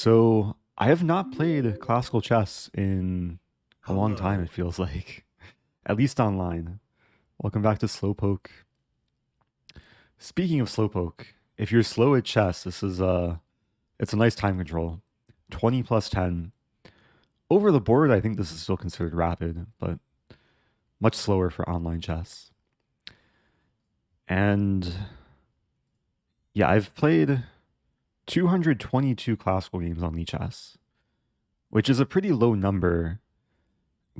So I have not played classical chess in a long time, it Hello. feels like. At least online. Welcome back to Slowpoke. Speaking of Slowpoke, if you're slow at chess, this is it's a nice time control. 20 plus 10. Over the board, I think this is still considered rapid, but much slower for online chess. And yeah, I've played 222 classical games on Lichess, which is a pretty low number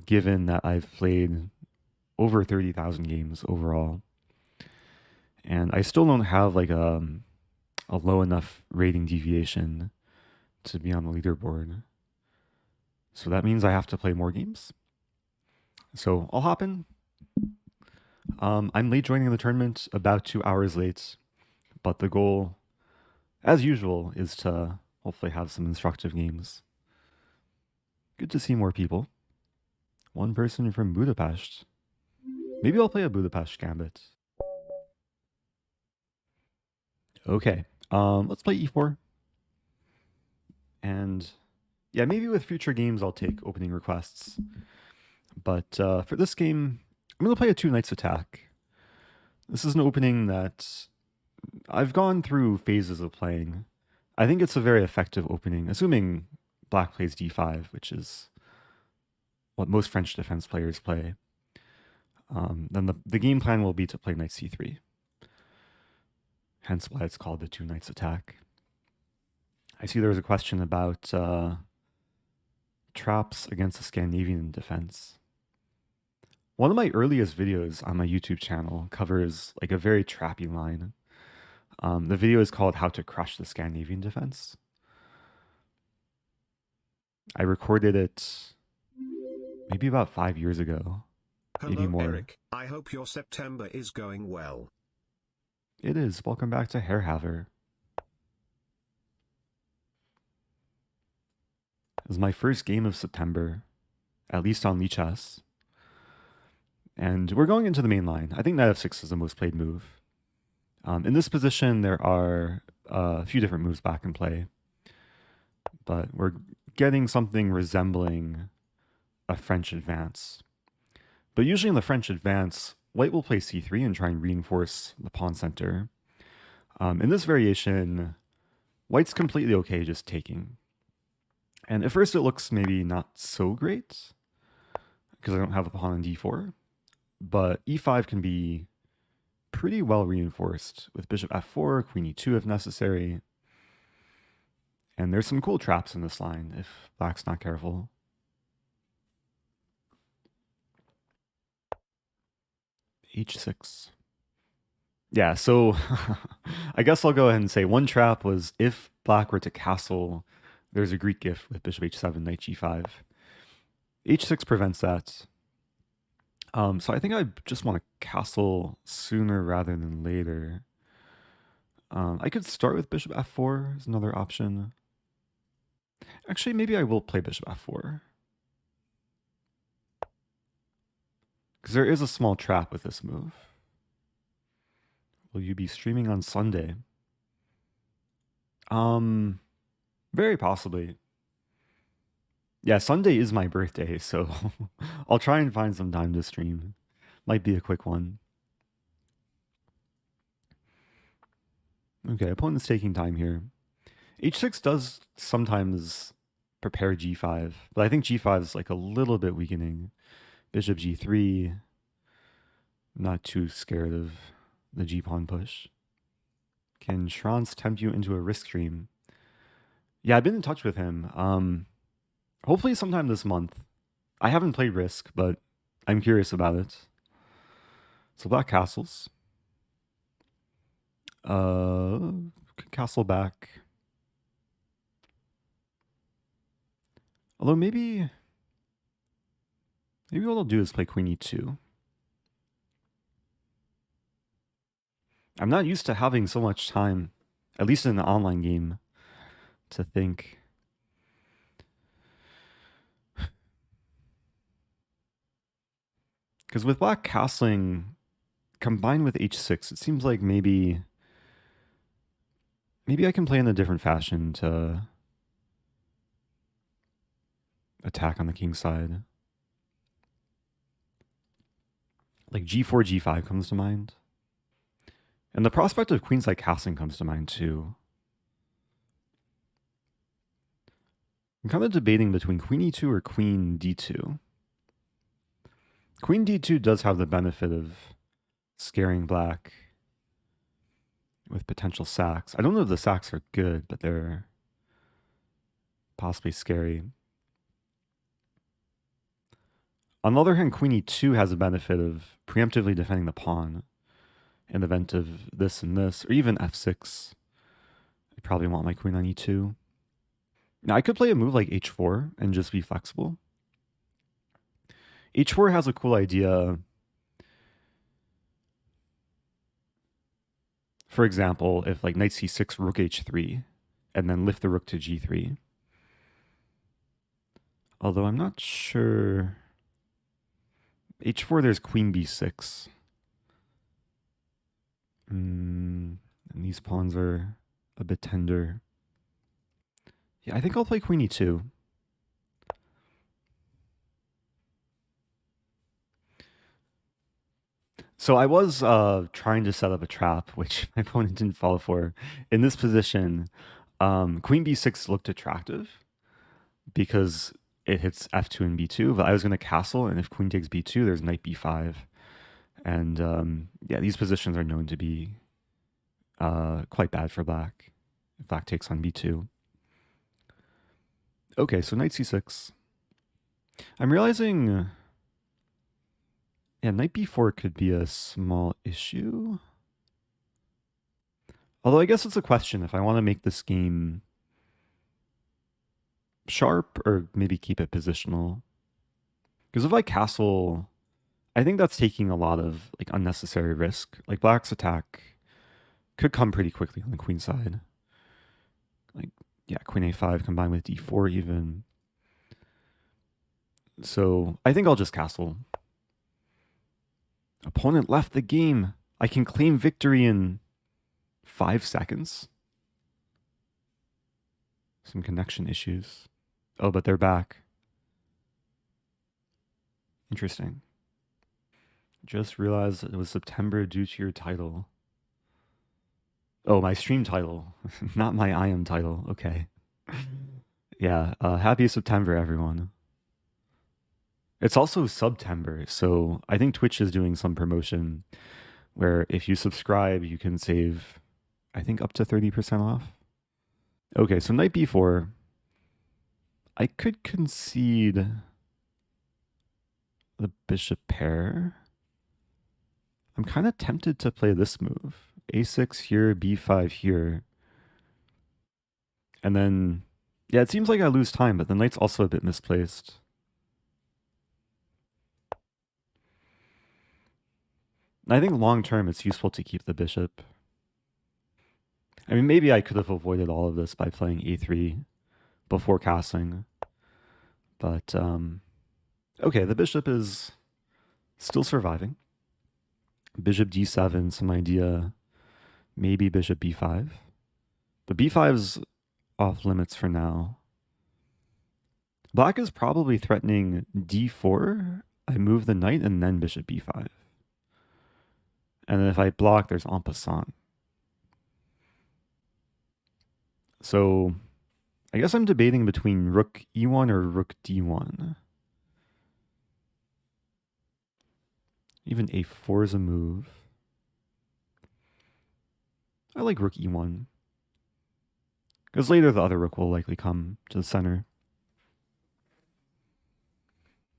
given that I've played over 30,000 games overall. And I still don't have like a low enough rating deviation to be on the leaderboard. So that means I have to play more games. So I'll hop in. I'm late joining the tournament, about 2 hours late, but the goal, as usual, is to hopefully have some instructive games. Good to see more people. One person from Budapest. Maybe I'll play a Budapest Gambit. Okay, let's play e4. And yeah, maybe with future games I'll take opening requests. But for this game, I'm going to play a two knights attack. This is an opening that I've gone through phases of playing. I think it's a very effective opening, assuming black plays d5, which is what most French defense players play. Then the game plan will be to play knight c3. Hence why it's called the two knights attack. I see there was a question about traps against the Scandinavian defense. One of my earliest videos on my YouTube channel covers like a very trappy line. The video is called How to Crush the Scandinavian Defense. I recorded it maybe about 5 years ago, maybe Hello, more. Eric. I hope your September is going well. It is. Welcome back to Hairhaver. It was my first game of September, at least on Lichess. And we're going into the main line. I think knight f6 is the most played move. In this position, there are a few different moves back in play, but we're getting something resembling a French advance. But usually in the French advance, white will play c3 and try and reinforce the pawn center. In this variation, white's completely okay just taking. And at first it looks maybe not so great, because I don't have a pawn on d4, but e5 can be pretty well reinforced with bishop f4, queen e2 if necessary. And there's some cool traps in this line if black's not careful. h6. Yeah, so I guess I'll go ahead and say one trap was if black were to castle, there's a Greek gift with bishop h7, knight g5. h6 prevents that. So I think I just want to castle sooner rather than later. I could start with bishop f4 is another option. Actually, maybe I will play bishop f4. Because there is a small trap with this move. Will you be streaming on Sunday? Very possibly. Yeah, Sunday is my birthday, so I'll try and find some time to stream. Might be a quick one. Okay, opponent's taking time here. h6 does sometimes prepare g5, but I think g5 is like a little bit weakening. Bishop g3. Not too scared of the g-pawn push. Can Schranz tempt you into a risk stream? Yeah, I've been in touch with him. Hopefully sometime this month. I haven't played Risk, but I'm curious about it. So black castles. Castle back. Although maybe what I'll do is play queen e2. I'm not used to having so much time, at least in an online game, to think. Because with black castling combined with h6, it seems like maybe I can play in a different fashion to attack on the king side. Like g4, g5 comes to mind. And the prospect of queenside castling comes to mind too. I'm kind of debating between queen e2 or queen d2. Queen d2 does have the benefit of scaring black with potential sacks. I don't know if the sacks are good, but they're possibly scary. On the other hand, queen e2 has the benefit of preemptively defending the pawn in the event of this and this, or even f6. I probably want my queen on e2. Now, I could play a move like h4 and just be flexible. h4 has a cool idea. For example, if like knight c6, rook h3, and then lift the rook to g3. Although I'm not sure. h4, there's queen b6. And these pawns are a bit tender. Yeah, I think I'll play queen e2. So I was trying to set up a trap, which my opponent didn't fall for. In this position, queen b6 looked attractive because it hits f2 and b2, but I was going to castle, and if queen takes b2, there's knight b5. And yeah, these positions are known to be quite bad for black if black takes on b2. Okay, so knight c6. I'm realizing, yeah, knight b4 could be a small issue. Although I guess it's a question if I want to make this game sharp or maybe keep it positional. Because if I castle, I think that's taking a lot of like unnecessary risk. Like black's attack could come pretty quickly on the queen side. Like, yeah, queen a5 combined with d4 even. So I think I'll just castle. Opponent left the game. I can claim victory in 5 seconds. Some connection issues. Oh, but they're back. Interesting. Just realized it was September due to your title. Oh, my stream title, not my I am title. Okay. Yeah, happy September, everyone. It's also September, so I think Twitch is doing some promotion where if you subscribe, you can save, I think, up to 30% off. Okay, so knight b4. I could concede the bishop pair. I'm kind of tempted to play this move. a6 here, b5 here. And then, yeah, it seems like I lose time, but the knight's also a bit misplaced. I think long term it's useful to keep the bishop. I mean, maybe I could have avoided all of this by playing a3 before castling. But, okay, the bishop is still surviving. Bishop d7, some idea, maybe bishop b5. But b5's off limits for now. Black is probably threatening d4. I move the knight and then bishop b5. And then if I block, there's en passant. So I guess I'm debating between rook e1 or rook d1. Even a4 is a move. I like rook e1. Because later the other rook will likely come to the center.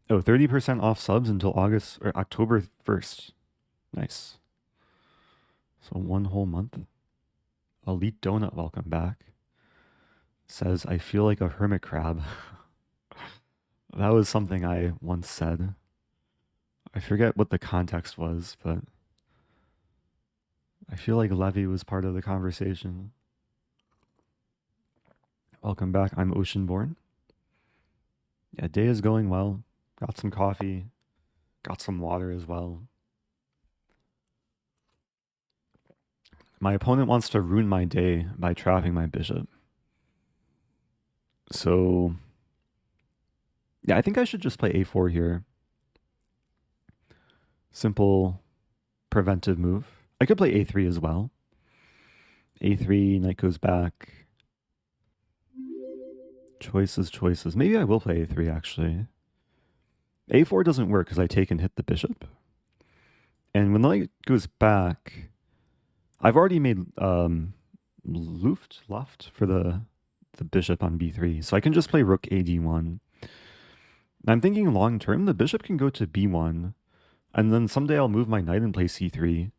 Oh, 30% off subs until August or October 1st. Nice. So 1 whole month. Elite Donut, welcome back. Says, I feel like a hermit crab. That was something I once said. I forget what the context was, but I feel like Levy was part of the conversation. Welcome back. I'm Oceanborn. Yeah, day is going well. Got some coffee. Got some water as well. My opponent wants to ruin my day by trapping my bishop. So Yeah, I think I should just play a4 here. Simple preventive move. I could play a3 as well. a3, knight goes back. Choices, choices. Maybe I will play a3 actually. a4 doesn't work because I take and hit the bishop. And when the knight goes back, I've already made Luft for the bishop on b3. So I can just play rook ad1. And I'm thinking long term, the bishop can go to b1. And then someday I'll move my knight and play c3.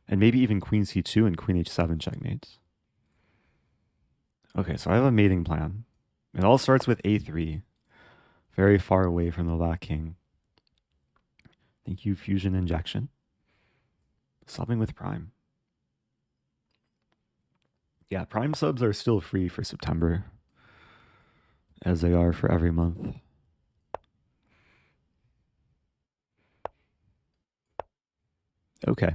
And maybe even queen c2 and queen h7 checkmate. Okay, so I have a mating plan. It all starts with a3. Very far away from the black king. Thank you, Fusion Injection. Subbing with Prime. Yeah, Prime subs are still free for September, as they are for every month. Okay.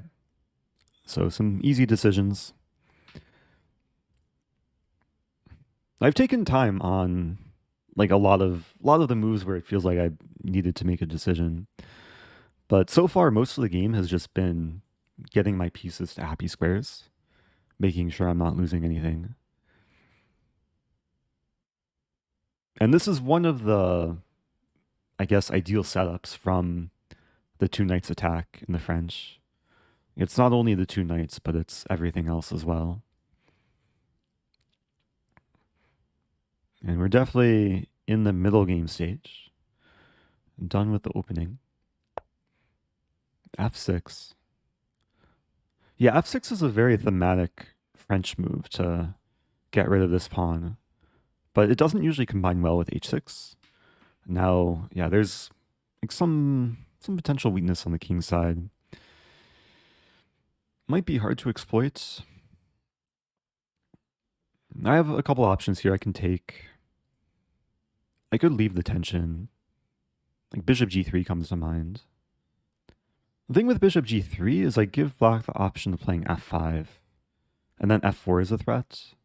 So some easy decisions. I've taken time on like a lot of the moves where it feels like I needed to make a decision. But so far most of the game has just been getting my pieces to happy squares, making sure I'm not losing anything. And this is one of the, I guess, ideal setups from the two knights attack in the French. It's not only the two knights, but it's everything else as well. And we're definitely in the middle game stage. I'm done with the opening. f6. Yeah, f6 is a very thematic French move to get rid of this pawn. But it doesn't usually combine well with h6. Now, yeah, there's like some potential weakness on the king side. Might be hard to exploit. I have a couple options here I can take. I could leave the tension. Like bishop g3 comes to mind. The thing with bishop g3 is I give black the option of playing f5. And then f4 is a threat.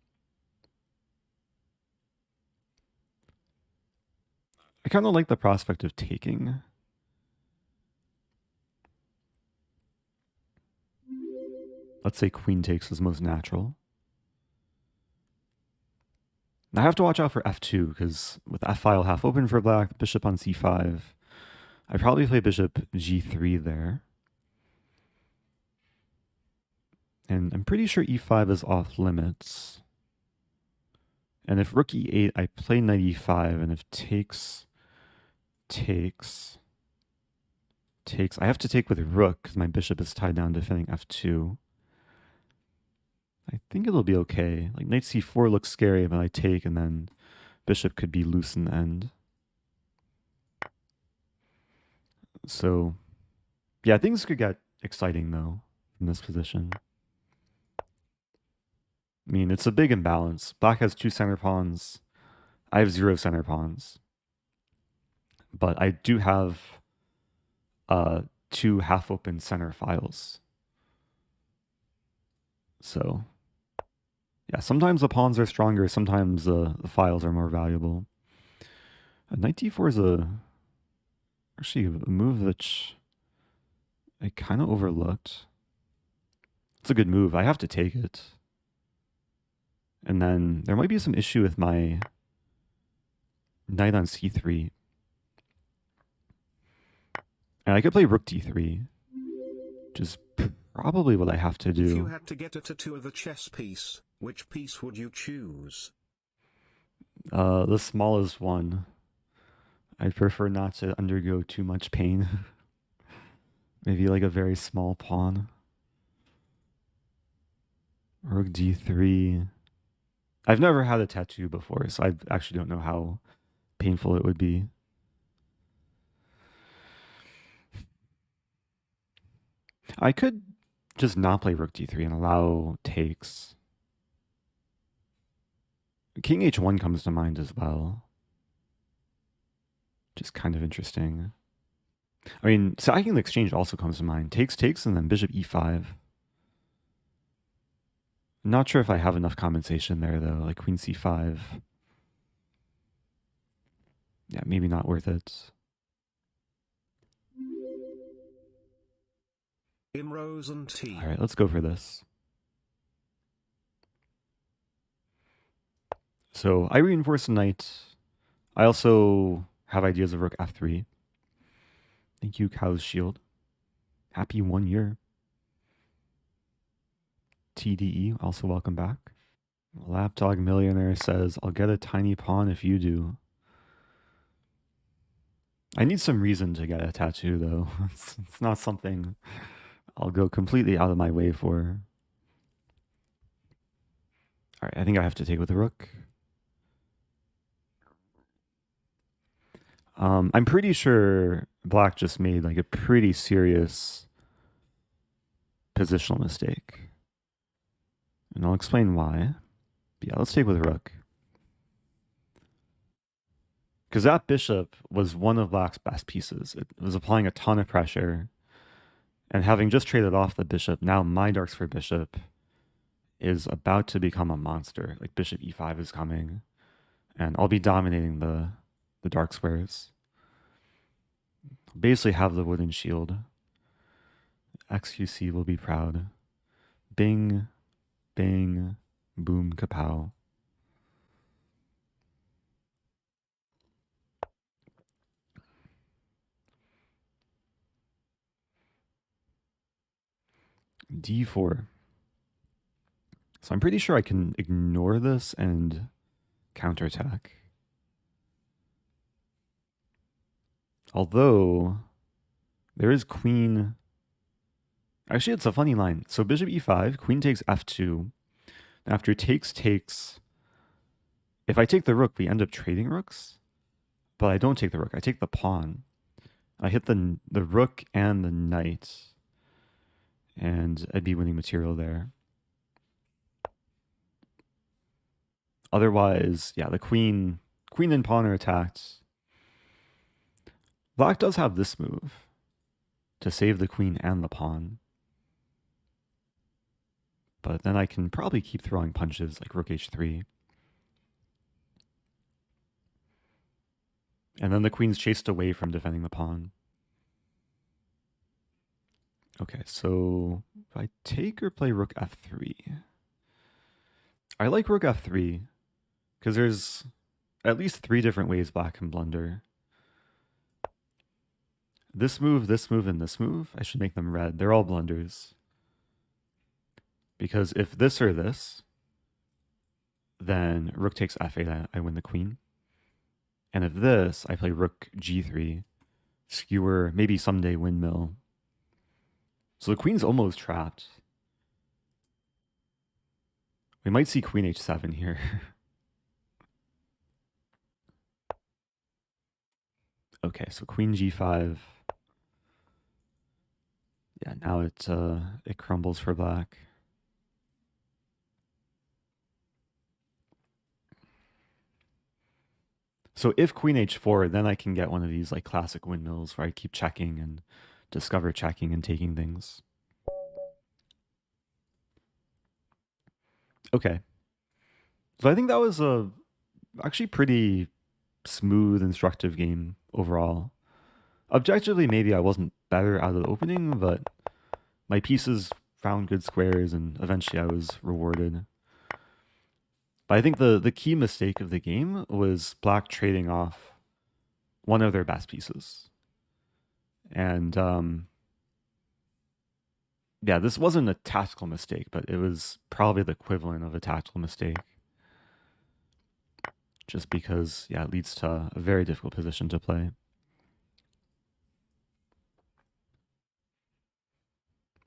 I kind of like the prospect of taking. Let's say queen takes is most natural. I have to watch out for f2 because with f-file half open for black, bishop on c5, I probably play bishop g3 there. And I'm pretty sure e5 is off limits. And if rook e8, I play knight e5, and if takes, I have to take with rook because my bishop is tied down defending f2. I think it'll be okay. Like knight c4 looks scary, but I take, and then bishop could be loose in the end. So, yeah, things could get exciting though in this position. I mean, it's a big imbalance. Black has 2 center pawns. I have 0 center pawns. But I do have 2 half-open center files. So, yeah, sometimes the pawns are stronger, sometimes the files are more valuable. Knight d4 is actually a move that I kind of overlooked. It's a good move. I have to take it. And then there might be some issue with my knight on c3. And I could play rook d3, which is probably what I have to do. If you had to get a tattoo of the chess piece, which piece would you choose? The smallest one. I'd prefer not to undergo too much pain. Maybe like a very small pawn. Rook d3. I've never had a tattoo before, so I actually don't know how painful it would be. I could just not play rook d3 and allow takes. King h1 comes to mind as well. Which is kind of interesting. I mean, sacking the exchange also comes to mind. Takes, takes, and then bishop e5. I'm not sure if I have enough compensation there, though, like queen c5. Yeah, maybe not worth it. Rosen T. All right, let's go for this. So I reinforce the knight. I also have ideas of rook f3. Thank you, Cow's Shield. Happy 1 year. TDE, also welcome back. Lapdog Millionaire says, I'll get a tiny pawn if you do. I need some reason to get a tattoo, though. It's not something I'll go completely out of my way for. All right, I think I have to take with the rook. I'm pretty sure black just made like a pretty serious positional mistake. And I'll explain why. But yeah, let's take with rook. Because that bishop was one of black's best pieces. It was applying a ton of pressure. And having just traded off the bishop, now my dark square bishop is about to become a monster. Like bishop e5 is coming. And I'll be dominating the dark squares. Basically have the wooden shield. XQC will be proud. Bing, bang, boom, kapow. D4. So I'm pretty sure I can ignore this and counterattack. Although, there is queen. Actually, it's a funny line. So bishop e5, queen takes f2. After takes, if I take the rook, we end up trading rooks. But I don't take the rook. I take the pawn. I hit the rook and the knight. And I'd be winning material there. Otherwise, yeah, the queen and pawn are attacked. Black does have this move to save the queen and the pawn. But then I can probably keep throwing punches like rook h3. And then the queen's chased away from defending the pawn. Okay, so if I take or play rook f3. I like rook f3 because there's at least 3 different ways black can blunder. This move, and this move, I should make them red. They're all blunders. Because if this or this, then rook takes f8, I win the queen. And if this, I play rook g3, skewer, maybe someday windmill. So the queen's almost trapped. We might see queen h7 here. Okay, so queen g5. Yeah, now it crumbles for black. So if queen h4, then I can get one of these like classic windmills where I keep checking and discover checking and taking things. Okay. So I think that was a actually pretty smooth, instructive game overall. Objectively, maybe I wasn't better out of the opening, but my pieces found good squares and eventually I was rewarded. But I think the key mistake of the game was black trading off one of their best pieces. And yeah, this wasn't a tactical mistake, but it was probably the equivalent of a tactical mistake. Just because, yeah, it leads to a very difficult position to play.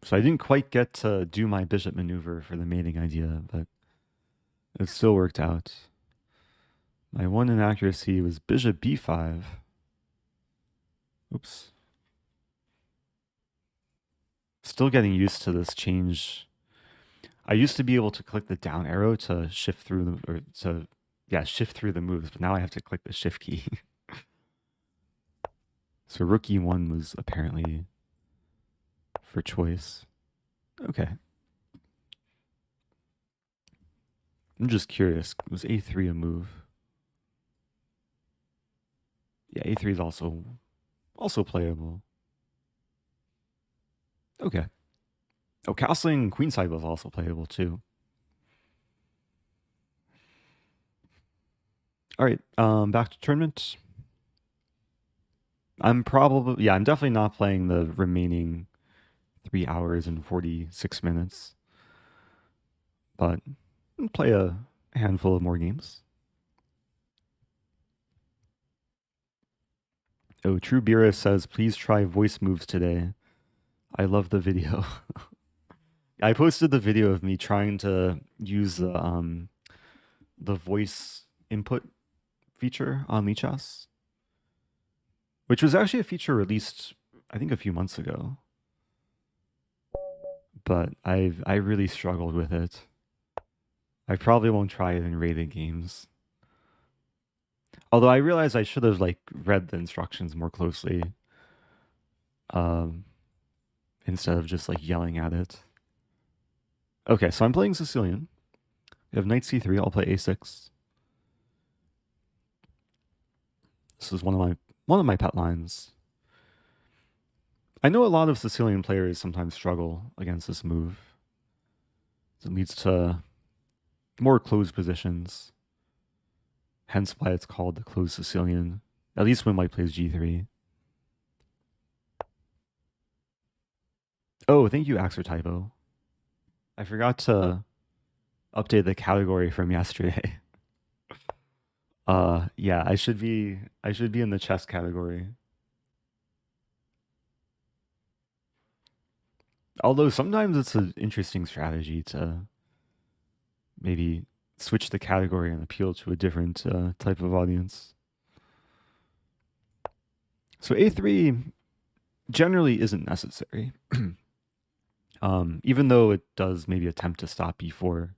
So I didn't quite get to do my bishop maneuver for the mating idea, but it still worked out. My one inaccuracy was bishop b5. Oops. Still getting used to this change. I used to be able to click the down arrow to shift through shift through the moves, but now I have to click the shift key. So rook e1 was apparently for choice. Okay. I'm just curious. Was a3 a move? Yeah, a3 is also playable. Okay. Oh, castling queenside was also playable too. All right, back to tournament. I'm definitely not playing the remaining 3 hours and 46 minutes, but I'll play a handful of more games. Oh, True Bira says, please try voice moves today. I love the video. I posted the video of me trying to use the voice input feature on Lichess, which was actually a feature released, I think, a few months ago. But I really struggled with it. I probably won't try it in rated games. Although I realized I should have read the instructions more closely, um, instead of just yelling at it. Okay, so I'm playing Sicilian. We have knight c3. I'll play a6. This is one of my pet lines. I know a lot of Sicilian players sometimes struggle against this move. It leads to more closed positions. Hence why it's called the closed Sicilian. At least when white plays g3. Oh, thank you, Axer Typo. I forgot to update the category from yesterday. Yeah, I should be in the chess category. Although sometimes it's an interesting strategy to maybe switch the category and appeal to a different type of audience. So a3 generally isn't necessary, even though it does maybe attempt to stop b4.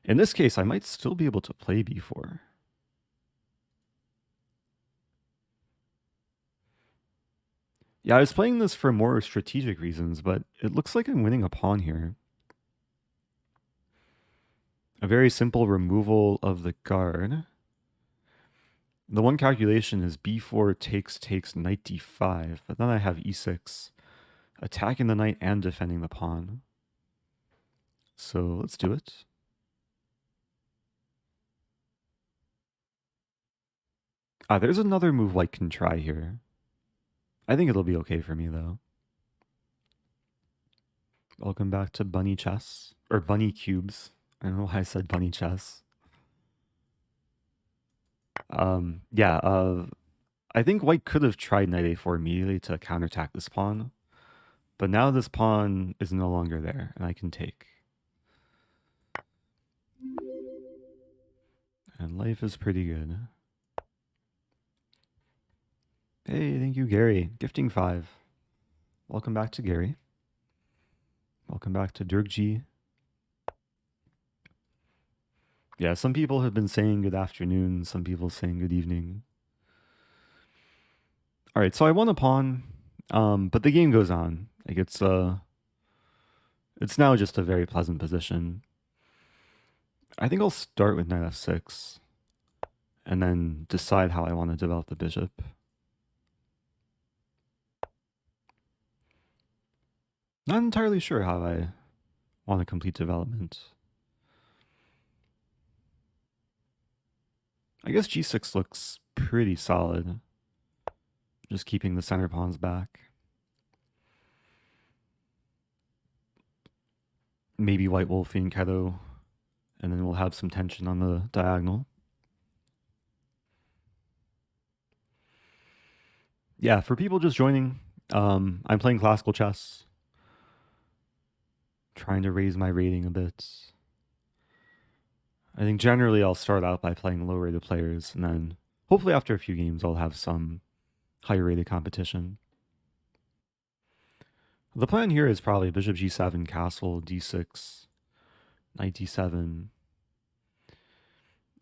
In this case, I might still be able to play b4. Yeah, I was playing this for more strategic reasons, but it looks like I'm winning a pawn here. A very simple removal of the guard. The one calculation is b4 takes knight d5, but then I have e6, attacking the knight and defending the pawn. So let's do it. There's another move white can try here. I think it'll be okay for me though. Welcome back to Bunny Chess, or Bunny Cubes. I don't know why I said Bunny Chess. Yeah, I think white could have tried knight a4 immediately to counterattack this pawn, but now this pawn is no longer there, and I can take. And life is pretty good. Hey, thank you, Gary. Gifting 5. Welcome back to Gary. Welcome back to Dirkji. Yeah, some people have been saying good afternoon, some people saying good evening. All right, so I won a pawn, but the game goes on. It's now just a very pleasant position. I think I'll start with knight f6 and then decide how I want to develop the bishop. Not entirely sure how I want to complete development. I guess g6 looks pretty solid. Just keeping the center pawns back. Maybe white will fianchetto, and then we'll have some tension on the diagonal. Yeah, for people just joining, I'm playing classical chess. Trying to raise my rating a bit. I think generally I'll start out by playing low rated players, and then hopefully after a few games I'll have some higher rated competition. The plan here is probably bishop g7, castle, d6, knight d7.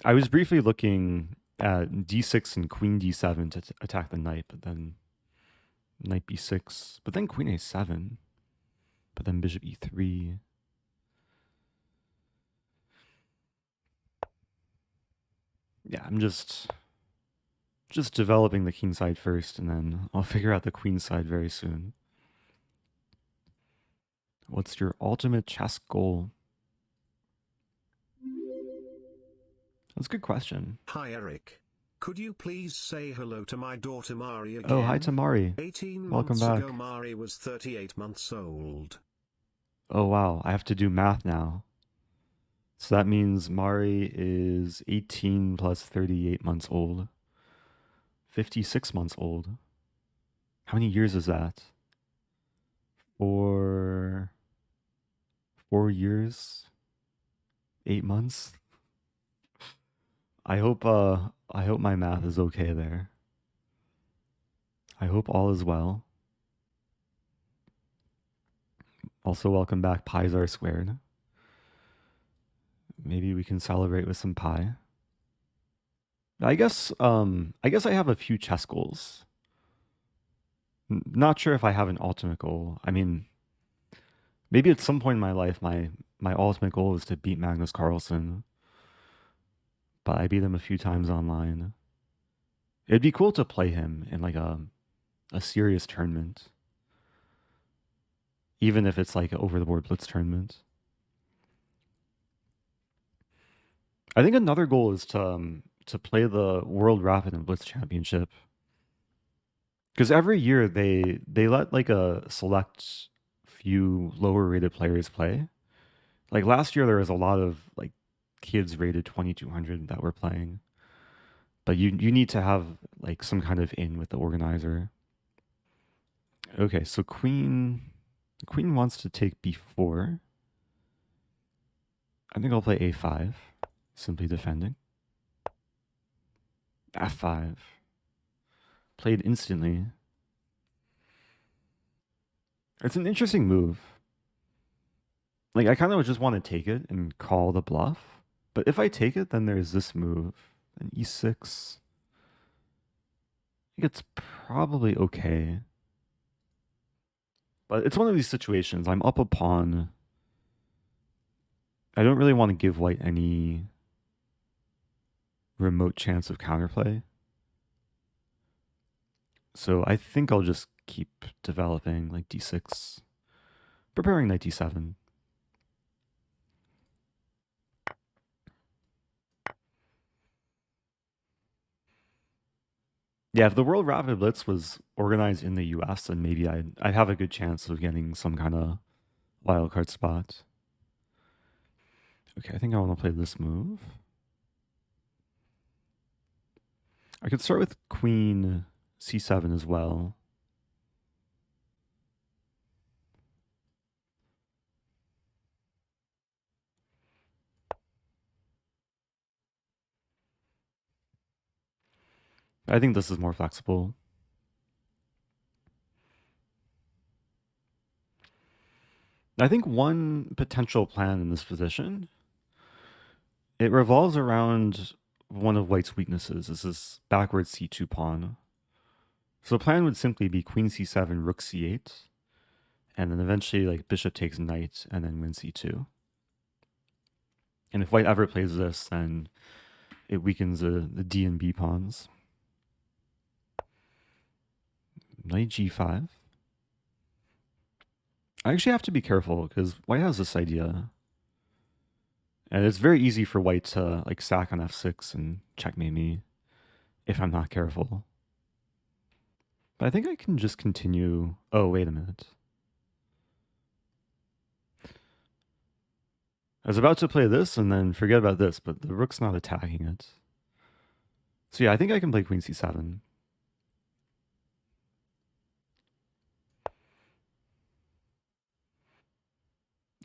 I was briefly looking at d6 and queen d7 to attack the knight, but then knight b6, but then queen a7, but then bishop e3. Yeah, I'm just Just developing the king side first, and then I'll figure out the queen side very soon. What's your ultimate chess goal? That's a good question. Hi Eric. Could you please say hello to my daughter Mari again? Oh, hi to Mari. 18 Welcome months back. ago Mari was 38 months old. Oh, wow. I have to do math now. So that means Mari is 18 plus 38 months old. 56 months old. How many years is that? 4 years? 8 months? I hope my math is okay there. I hope all is well. Also, welcome back, Pies Are Squared. Maybe we can celebrate with some pie. I guess I have a few chess goals. Not sure if I have an ultimate goal. I mean, maybe at some point in my life, my ultimate goal is to beat Magnus Carlsen. But I beat him a few times online. It'd be cool to play him in like a serious tournament. Even if it's like an over the board blitz tournament. I think another goal is to play the World Rapid and Blitz Championship. Because every year they let like a select few lower rated players play. Like last year there was a lot of like kids rated 2200 that were playing. But you need to have like some kind of in with the organizer. Okay, so the queen wants to take b4. I think I'll play a5, simply defending. f5. Played instantly. It's an interesting move. Like, I kind of just want to take it and call the bluff. But if I take it, then there's this move. An e6. I think it's probably okay. But it's one of these situations. I'm up a pawn. I don't really want to give white any remote chance of counterplay. So I think I'll just keep developing like d6. Preparing knight d7. Yeah, if the World Rapid Blitz was organized in the US, then maybe I'd have a good chance of getting some kind of wildcard spot. Okay, I think I want to play this move. I could start with queen c7 as well. I think this is more flexible. I think one potential plan in this position, it revolves around one of white's weaknesses. Is this backward c2 pawn. So the plan would simply be queen c7, rook c8, and then eventually like bishop takes knight, and then win c2. And if white ever plays this, then it weakens the d and b pawns. Knight g5. I actually have to be careful because white has this idea. And it's very easy for white to like sack on f6 and checkmate me if I'm not careful. But I think I can just continue. Oh, wait a minute. I was about to play this and then forget about this, but the rook's not attacking it. So yeah, I think I can play queen c7.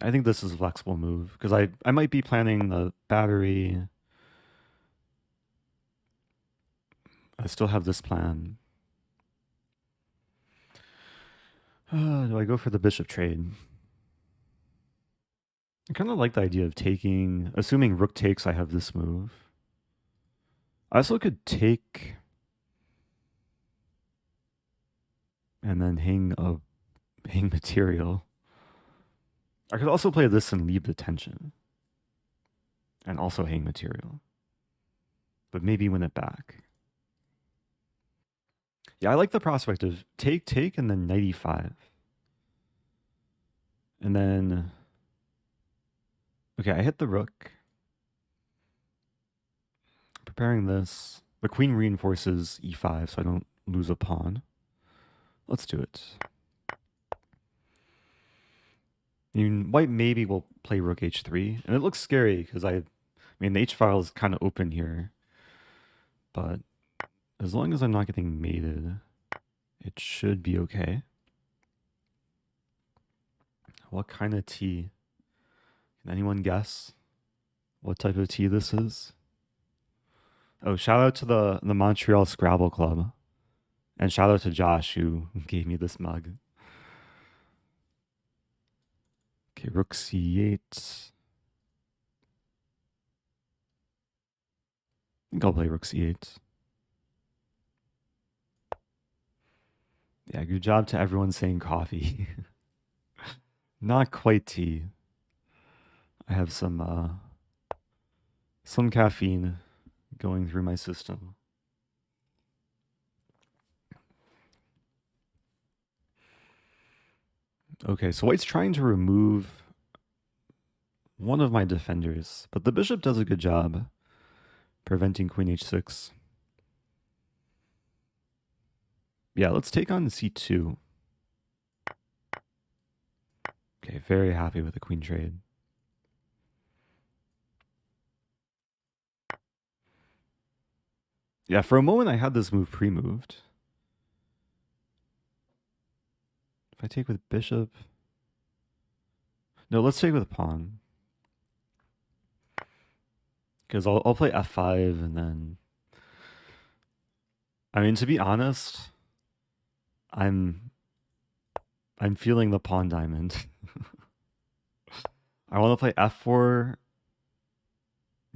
I think this is a flexible move because I might be planning the battery. I still have this plan. Do I go for the bishop trade? I kind of like the idea of taking, assuming rook takes, I have this move. I also could take and then hang material. I could also play this and leave the tension. And also hang material. But maybe win it back. Yeah, I like the prospect of take, and then knight e5. And then... Okay, I hit the rook. Preparing this. The queen reinforces e5 so I don't lose a pawn. Let's do it. White maybe will play rook h3. And it looks scary because the h file is kind of open here. But as long as I'm not getting mated, it should be okay. What kind of tea? Can anyone guess what type of tea this is? Oh, shout out to the Montreal Scrabble Club. And shout out to Josh who gave me this mug. Okay, rook c8. I think I'll play rook c8. Yeah, good job to everyone saying coffee. Not quite tea. I have some caffeine going through my system. Okay, so white's trying to remove one of my defenders, but the bishop does a good job preventing queen h6. Yeah, let's take on c2. Okay, very happy with the queen trade. Yeah, for a moment I had this move pre-moved. If I take with bishop... No, let's take with pawn. Because I'll play f5 and then... I mean, to be honest, I'm feeling the pawn diamond. I want to play f4,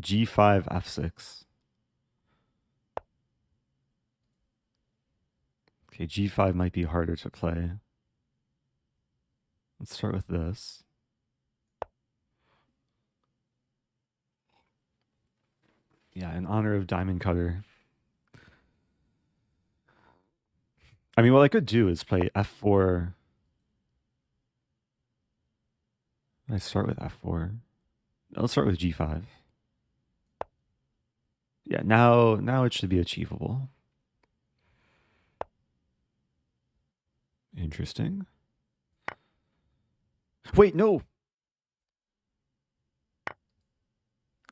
g5, f6. Okay, g5 might be harder to play. Let's start with this. Yeah, in honor of Diamond Cutter. I mean, what I could do is play f4. I start with f4. Let's start with g5. Yeah, now it should be achievable. Interesting. Wait, no!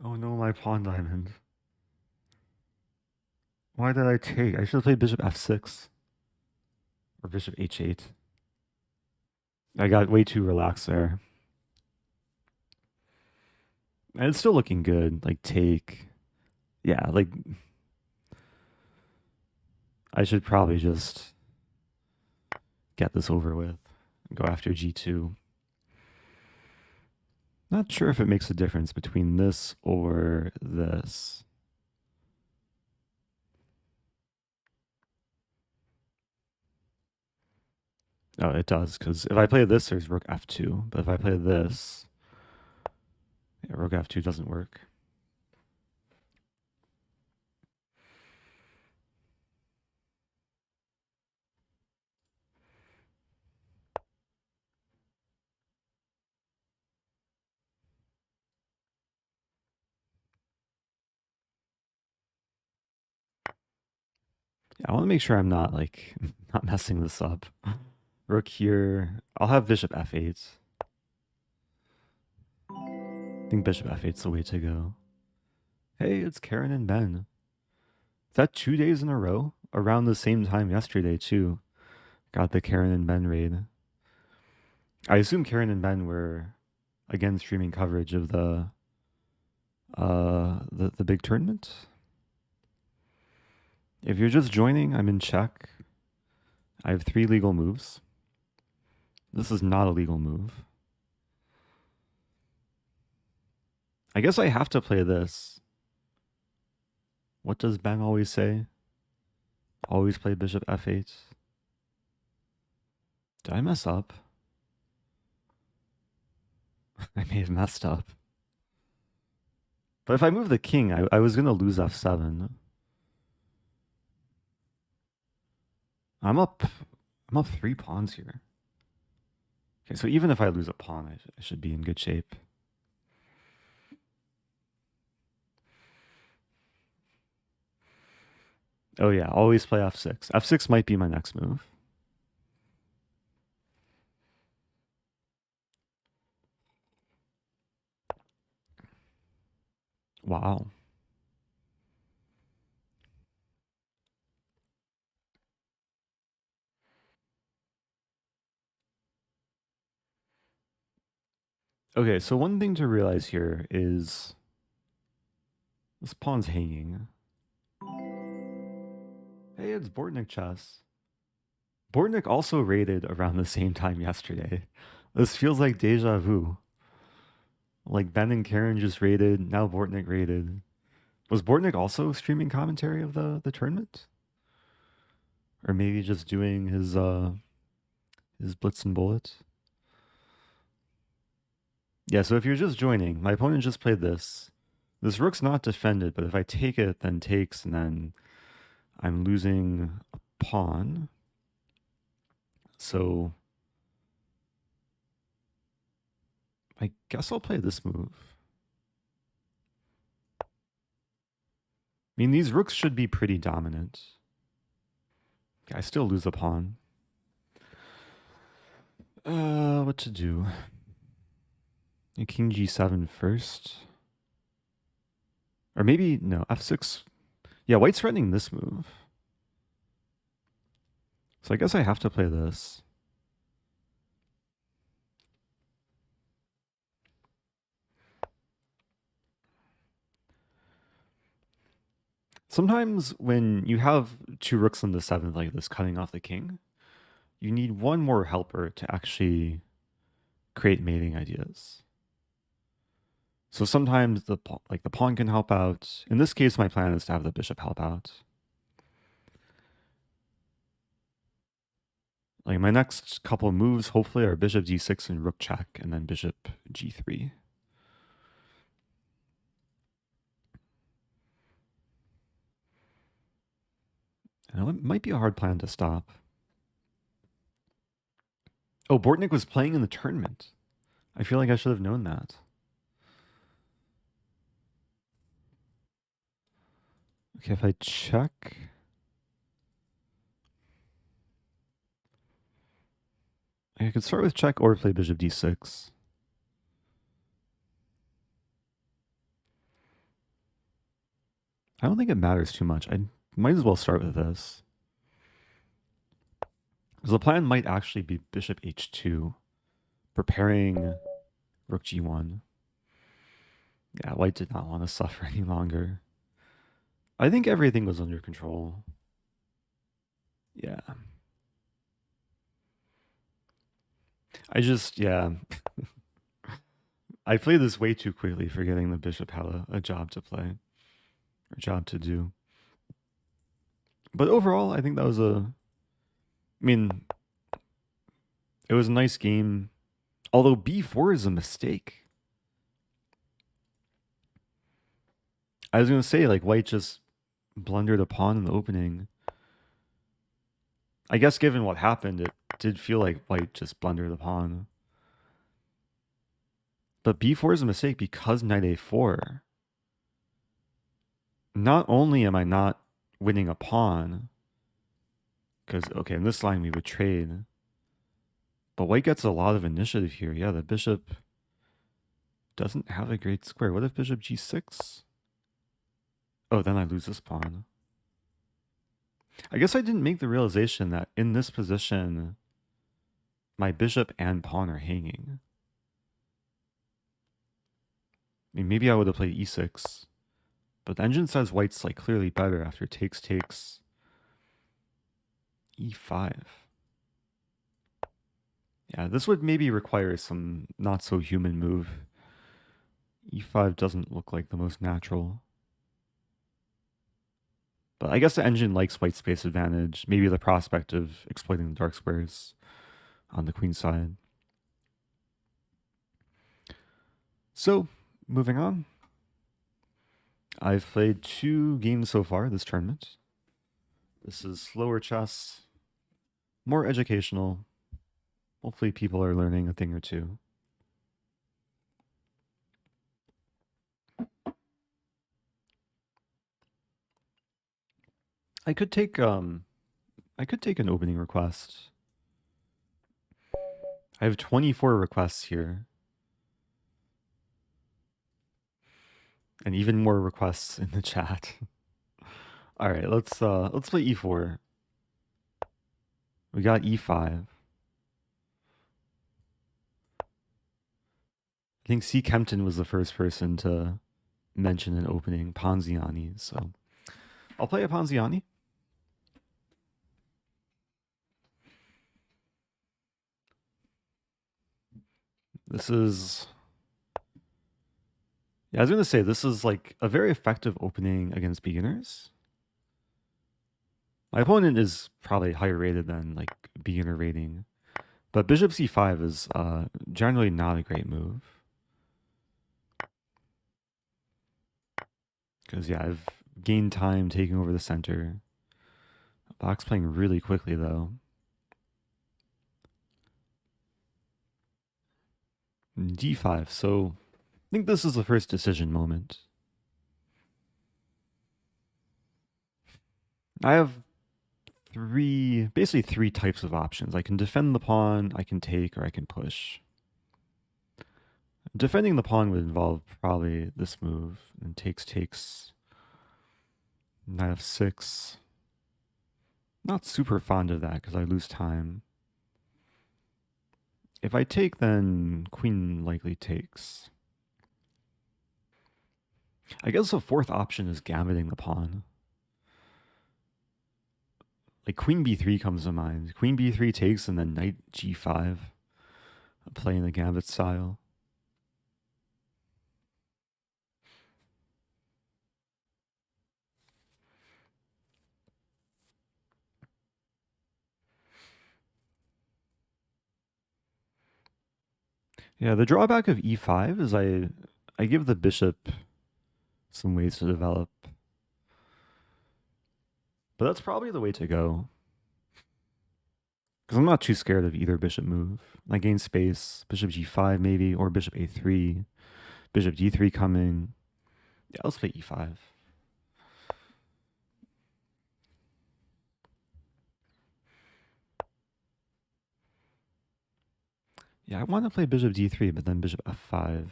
Oh no, my pawn diamond. Why did I take? I should have played bishop f6. Or bishop h8. I got way too relaxed there. And it's still looking good. Like, take. Yeah, like... I should probably just get this over with. Go after g2. Not sure if it makes a difference between this or this. Oh, it does, because if I play this, there's rook f2. But if I play this, yeah, rook f2 doesn't work. Yeah, I want to make sure I'm not, like, not messing this up. Rook here. I'll have bishop f8. I think bishop f8's the way to go. Hey, it's Karen and Ben. Is that 2 days in a row? Around the same time yesterday, too. Got the Karen and Ben raid. I assume Karen and Ben were, again, streaming coverage of the big tournament. If you're just joining, I'm in check. I have 3 legal moves. This is not a legal move. I guess I have to play this. What does Ben always say? Always play bishop f8. Did I mess up? I may have messed up. But if I move the king, I was going to lose f7. I'm up 3 pawns here. Okay, so even if I lose a pawn, I should be in good shape. Oh yeah, always play f6. F6 might be my next move. Wow. Okay, so one thing to realize here is this pawn's hanging. Hey, it's Bortnik chess. Bortnik also raided around the same time yesterday. This feels like deja vu. Like Ben and Karen just raided, now Bortnik raided. Was Bortnik also streaming commentary of the tournament? Or maybe just doing his blitz and bullet? Yeah, so if you're just joining, my opponent just played this. This rook's not defended, but if I take it, then takes, and then I'm losing a pawn. So I guess I'll play this move. I mean, these rooks should be pretty dominant. I still lose a pawn. What to do? King g7 first. Or maybe, no, f6. Yeah, white's threatening this move. So I guess I have to play this. Sometimes when you have two rooks on the 7th like this cutting off the king, you need one more helper to actually create mating ideas. So sometimes the pawn can help out. In this case, my plan is to have the bishop help out. Like my next couple of moves, hopefully, are bishop d6 and rook check, and then bishop g3. And it might be a hard plan to stop. Oh, Bortnik was playing in the tournament. I feel like I should have known that. Okay, if I check... I could start with check or play bishop d6. I don't think it matters too much. I might as well start with this. Because the plan might actually be bishop h2, preparing rook g1. Yeah, white did not want to suffer any longer. I think everything was under control. Yeah. Yeah. I played this way too quickly, forgetting the bishop had a job to play, or job to do. But overall, I think that was I mean, it was a nice game. Although b4 is a mistake. I was going to say, like, white just blundered a pawn in the opening. I guess given what happened, it did feel like white just blundered the pawn. But b4 is a mistake because knight a4. Not only am I not winning a pawn, because, okay, in this line we would trade, but white gets a lot of initiative here. Yeah, the bishop doesn't have a great square. What if bishop g6? Oh, then I lose this pawn. I guess I didn't make the realization that in this position, my bishop and pawn are hanging. I mean, maybe I would have played e6, but the engine says white's like clearly better after takes, e5. Yeah, this would maybe require some not so human move. e5 doesn't look like the most natural. But I guess the engine likes white space advantage, maybe the prospect of exploiting the dark squares on the queen side. So, moving on. I've played 2 games so far this tournament. This is slower chess. more educational. Hopefully people are learning a thing or two. I could take an opening request. I have 24 requests here. And even more requests in the chat. All right, let's play e4. We got e5. I think C. Kempton was the first person to mention an opening, Ponziani. So I'll play a Ponziani. This is, yeah, I was going to say, this is like a very effective opening against beginners. My opponent is probably higher rated than like beginner rating, but bishop c5 is generally not a great move. Because, yeah, I've gained time taking over the center. Black's playing really quickly, though. d5, so I think this is the first decision moment. I have basically three types of options. I can defend the pawn, I can take, or I can push. Defending the pawn would involve probably this move, and takes, knight f6. Not super fond of that because I lose time. If I take, then queen likely takes. I guess the fourth option is gambiting the pawn. Like queen b3 comes to mind. Queen b3 takes and then knight g5. Playing the gambit style. Yeah, the drawback of e5 is I give the bishop some ways to develop. But that's probably the way to go. Because I'm not too scared of either bishop move. I gain space, bishop g5 maybe, or bishop a3, bishop d3 coming. Yeah, let's play e5. Yeah, I want to play bishop d3, but then bishop f5.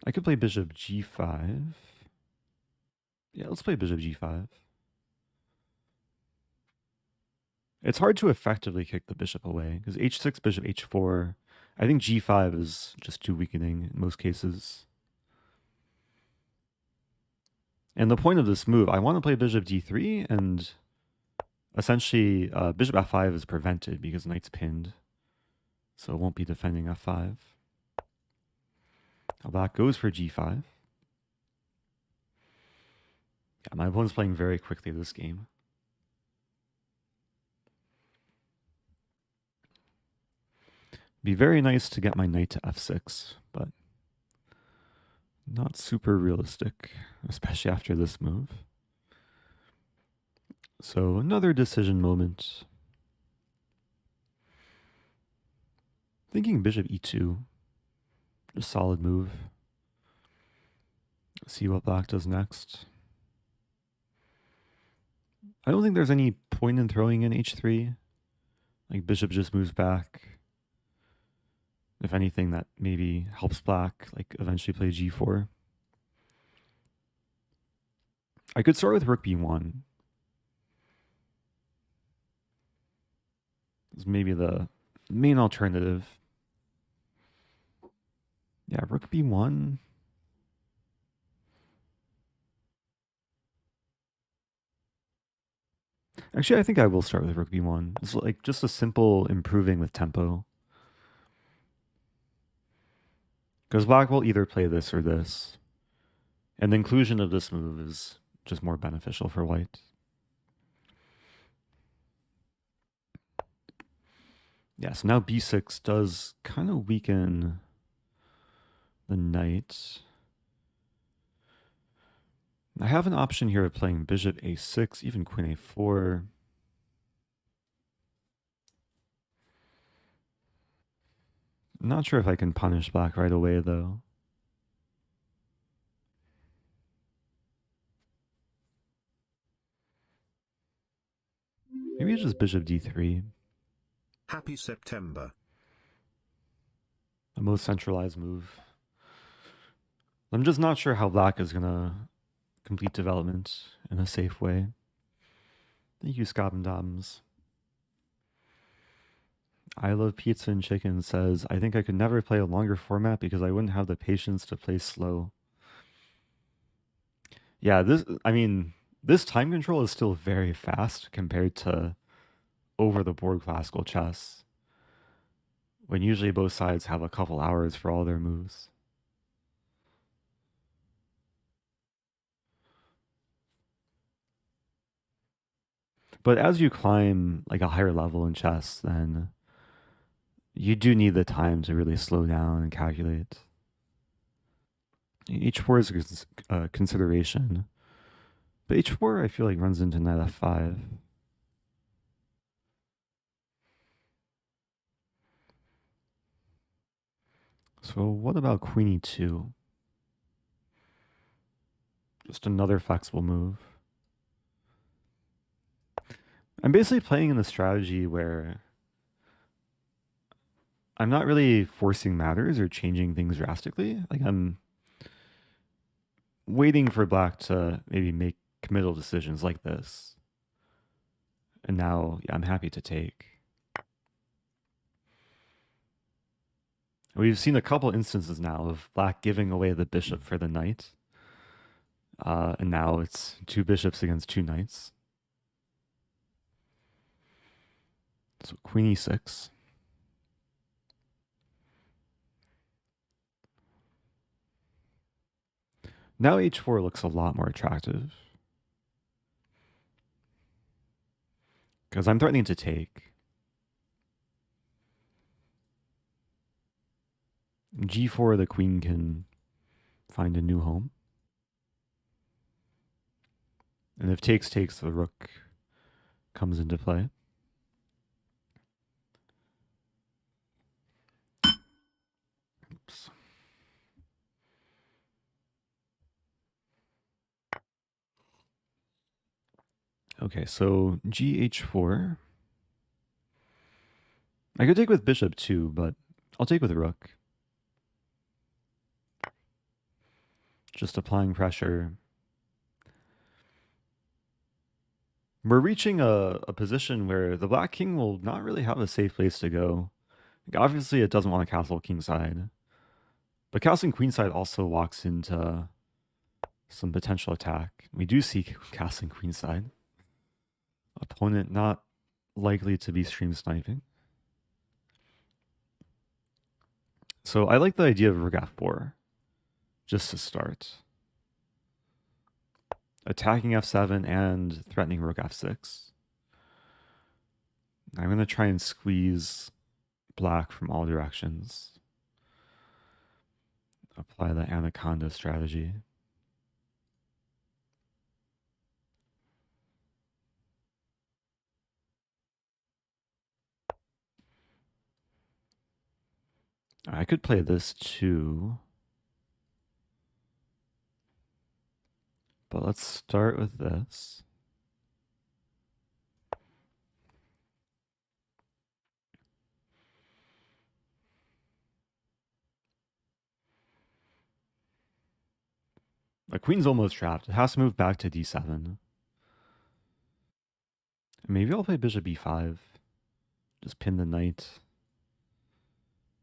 I could play bishop g5. Yeah, let's play bishop g5. It's hard to effectively kick the bishop away, because h6, bishop h4, I think g5 is just too weakening in most cases. And the point of this move, I want to play bishop d3, and essentially bishop f5 is prevented because knight's pinned. So it won't be defending f5. Now black goes for g5. Yeah, my opponent's playing very quickly this game. Be very nice to get my knight to f6, but not super realistic, especially after this move. So another decision moment. Thinking bishop e2. A solid move. See what black does next. I don't think there's any point in throwing in h3. Like bishop just moves back. If anything, that maybe helps black, like eventually play g4. I could start with rook b1. It's maybe the main alternative. Yeah, rook b1. Actually, I think I will start with rook b1. It's like just a simple improving with tempo. Because black will either play this or this. And the inclusion of this move is just more beneficial for white. Yeah, so now b6 does kind of weaken the knight. I have an option here of playing bishop a6, even queen a4. I'm not sure if I can punish black right away, though. Maybe just bishop d3. Happy September. The most centralized move. I'm just not sure how black is going to complete development in a safe way. Thank you, Scabendams. I Love Pizza and Chicken says, I think I could never play a longer format because I wouldn't have the patience to play slow. Yeah, this time control is still very fast compared to over the board classical chess, when usually both sides have a couple hours for all their moves. But as you climb like a higher level in chess, then you do need the time to really slow down and calculate. H4 is a consideration, but H4 I feel like runs into knight f5. So what about queen e2? Just another flexible move. I'm basically playing in the strategy where I'm not really forcing matters or changing things drastically. Like I'm waiting for black to maybe make committal decisions like this. And now I'm happy to take. We've seen a couple instances now of black giving away the bishop for the knight. And now it's two bishops against two knights. So queen e6. Now h4 looks a lot more attractive, because I'm threatening to take. G4, the queen can find a new home. And if takes, the rook comes into play. Oops. Okay, so gh4. I could take with bishop too, but I'll take with rook. Just applying pressure. We're reaching a position where the black king will not really have a safe place to go. Like obviously, it doesn't want to castle kingside. But castling queenside also walks into some potential attack. We do see castling queenside. Opponent not likely to be stream sniping. So I like the idea of rook f4, just to start. Attacking f7 and threatening rook f6. I'm going to try and squeeze black from all directions. Apply the anaconda strategy. I could play this too. But let's start with this. The queen's almost trapped. It has to move back to d7. Maybe I'll play bishop e5. Just pin the knight.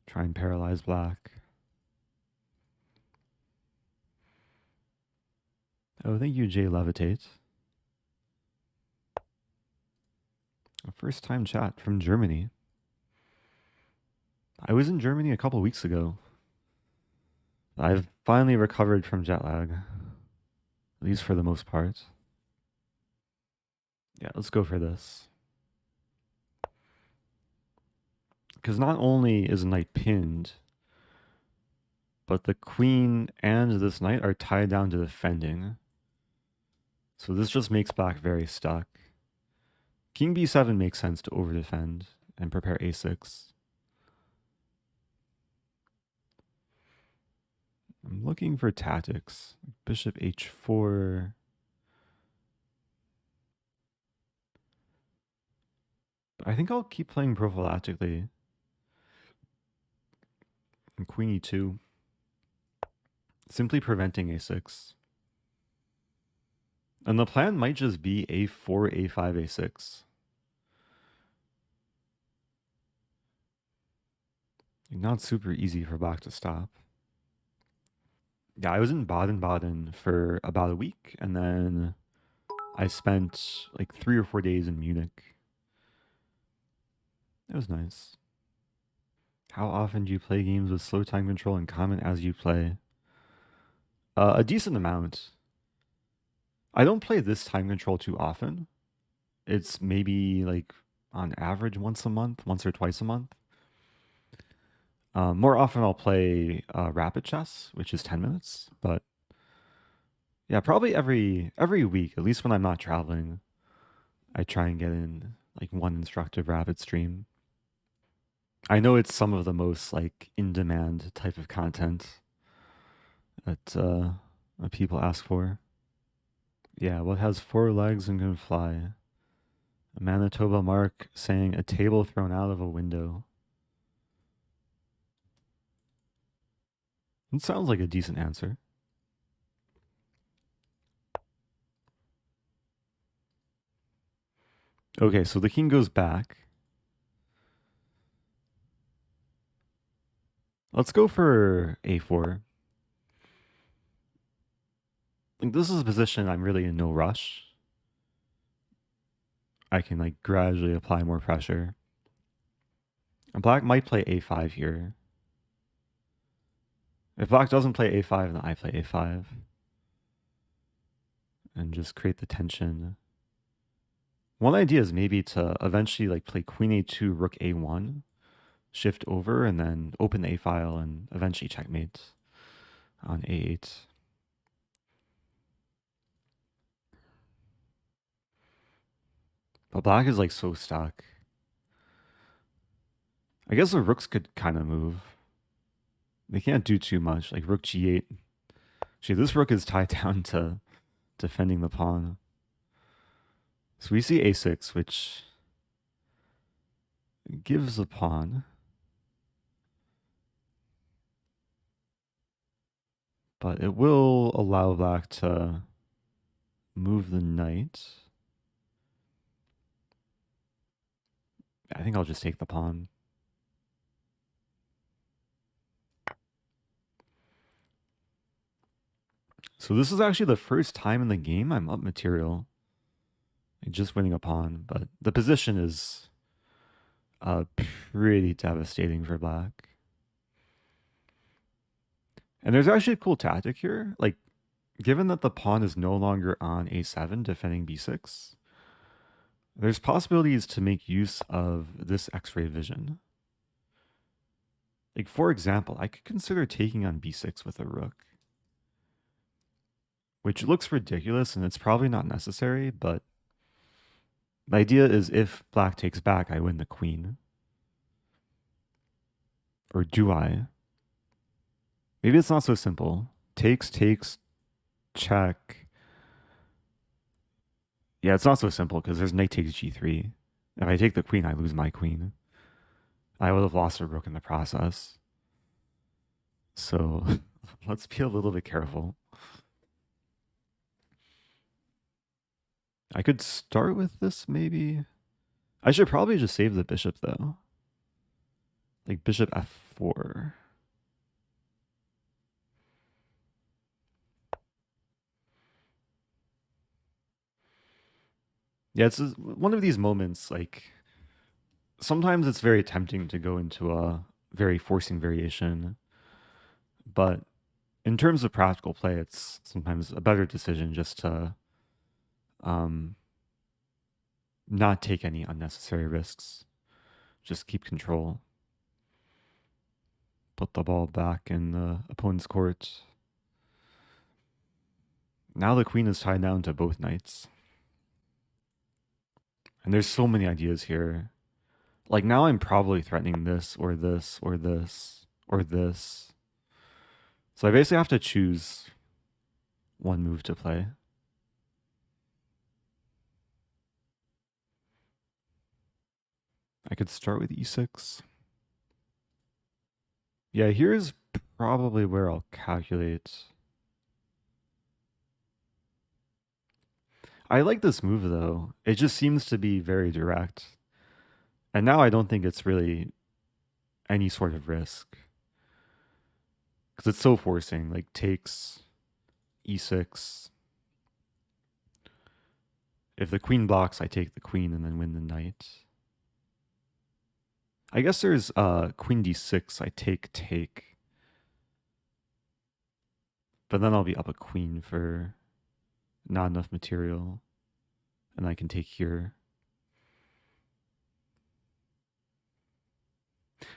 Try and paralyze black. Oh, thank you, Jay Levitate. A first time chat from Germany. I was in Germany a couple weeks ago. I've finally recovered from jet lag. At least for the most part. Yeah, let's go for this. Because not only is knight pinned, but the queen and this knight are tied down to defending. So this just makes black very stuck. King b7 makes sense to overdefend and prepare a6. I'm looking for tactics. Bishop h4. I think I'll keep playing prophylactically. And queen e2. Simply preventing a6. And the plan might just be a4, a5, a6. Not super easy for black to stop. Yeah, I was in Baden-Baden for about a week, and then I spent like 3 or 4 days in Munich. It was nice. How often do you play games with slow time control and comment as you play? A decent amount. I don't play this time control too often. It's maybe like on average once a month, once or twice a month. More often I'll play rapid chess, which is 10 minutes, but yeah, probably every week, at least when I'm not traveling, I try and get in like one instructive rapid stream. I know it's some of the most like in-demand type of content that people ask for. Yeah, what has 4 legs and can fly? A Manitoba Mark saying a table thrown out of a window. It sounds like a decent answer. Okay, so the king goes back. Let's go for a4. Like, this is a position I'm really in no rush. I can like gradually apply more pressure. And black might play a5 here. If black doesn't play a5, then I play a5. And just create the tension. One idea is maybe to eventually like play queen a2, rook a1, shift over, and then open the a file and eventually checkmate on a8. But black is like so stuck. I guess the rooks could kind of move. They can't do too much. Like rook g8. Actually, this rook is tied down to defending the pawn. So we see a6, which gives the pawn. But it will allow black to move the knight. I think I'll just take the pawn. So this is actually the first time in the game I'm up material. Like just winning a pawn, but the position is pretty devastating for black. And there's actually a cool tactic here. Like, given that the pawn is no longer on a7 defending b6, there's possibilities to make use of this x-ray vision. Like, for example, I could consider taking on b6 with a rook, which looks ridiculous and it's probably not necessary, but the idea is if black takes back, I win the queen. Or do I? Maybe it's not so simple. Takes, check. Yeah, it's not so simple because there's knight takes g3. If I take the queen, I lose my queen. I would have lost a rook in the process. So let's be a little bit careful. I could start with this maybe. I should probably just save the bishop though. Like bishop f4. Yeah, it's one of these moments, like, sometimes it's very tempting to go into a very forcing variation, but in terms of practical play, it's sometimes a better decision just to not take any unnecessary risks. Just keep control. Put the ball back in the opponent's court. Now the queen is tied down to both knights. And there's so many ideas here. Like now I'm probably threatening this or this or this or this. So I basically have to choose one move to play. I could start with e6. Yeah, here's probably where I'll calculate. I like this move though. It just seems to be very direct. And now I don't think it's really any sort of risk. Because it's so forcing. Like takes e6. If the queen blocks, I take the queen and then win the knight. I guess there's queen d6. I take. But then I'll be up a queen for not enough material. And I can take here.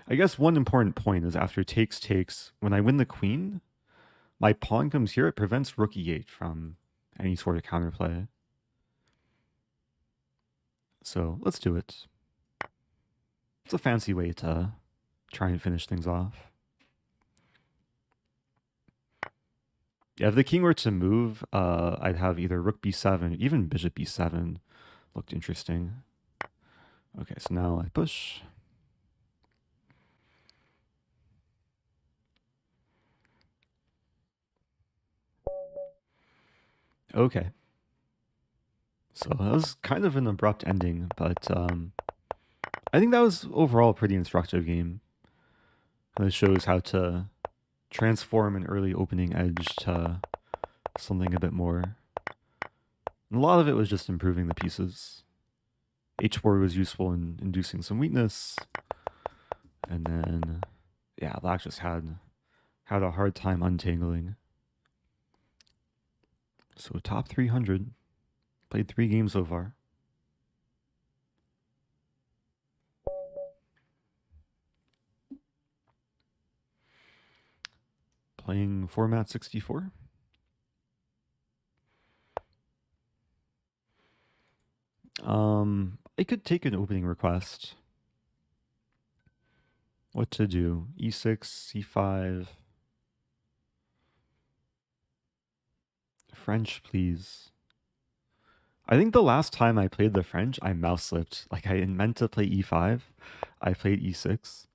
I guess one important point is after takes, when I win the queen, my pawn comes here. It prevents rook e8 from any sort of counterplay. So let's do it. It's a fancy way to try and finish things off. Yeah, if the king were to move, I'd have either rook b7, even bishop b7 looked interesting. Okay, so now I push. Okay. So that was kind of an abrupt ending, but I think that was overall a pretty instructive game. It shows how to transform an early opening edge to something a bit more. And a lot of it was just improving the pieces. h4 was useful in inducing some weakness. And then, yeah, Lac just had a hard time untangling. So top 300. Played 3 games so far. Playing format 64. I could take an opening request. What to do? E6, C5. French, please. I think the last time I played the French, I mouse slipped. Like I meant to play E5. I played E6.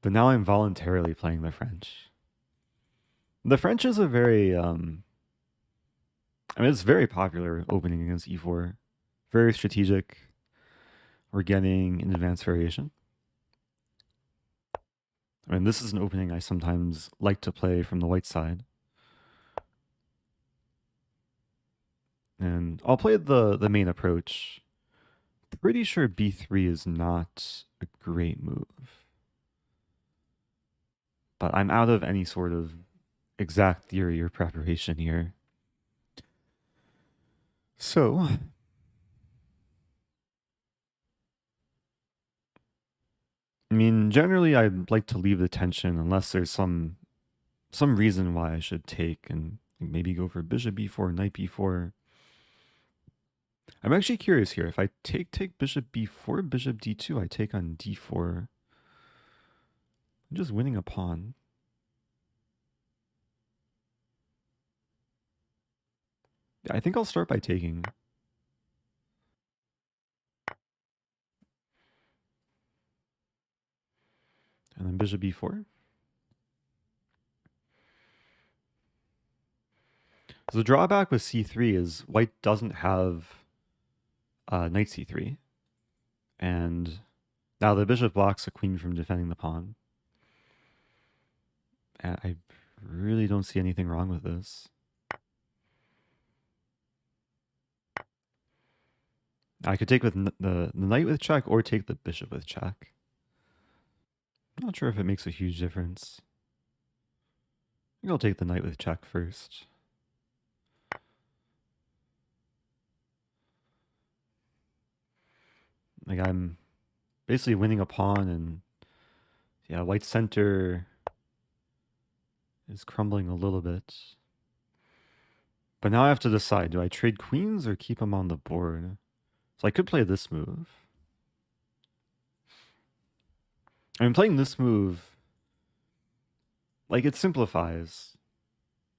But now I'm voluntarily playing the French. The French is a very it's very popular opening against E4. Very strategic. We're getting an advanced variation. I mean, this is an opening I sometimes like to play from the white side. And I'll play the main approach. Pretty sure b3 is not a great move. But I'm out of any sort of exact theory or preparation here. So, I mean, generally I'd like to leave the tension unless there's some reason why I should take and maybe go for bishop b4, knight b4. I'm actually curious here. If I take bishop b4, bishop d2, I take on d4. I'm just winning a pawn. I think I'll start by taking. And then bishop b4. So the drawback with c3 is white doesn't have knight c3. And now the bishop blocks the queen from defending the pawn. And I really don't see anything wrong with this. I could take with the knight with check or take the bishop with check. Not sure if it makes a huge difference. I think I'll take the knight with check first. Like I'm basically winning a pawn, and yeah, white center is crumbling a little bit. But now I have to decide, do I trade queens or keep them on the board? So I could play this move. I'm playing this move, like it simplifies.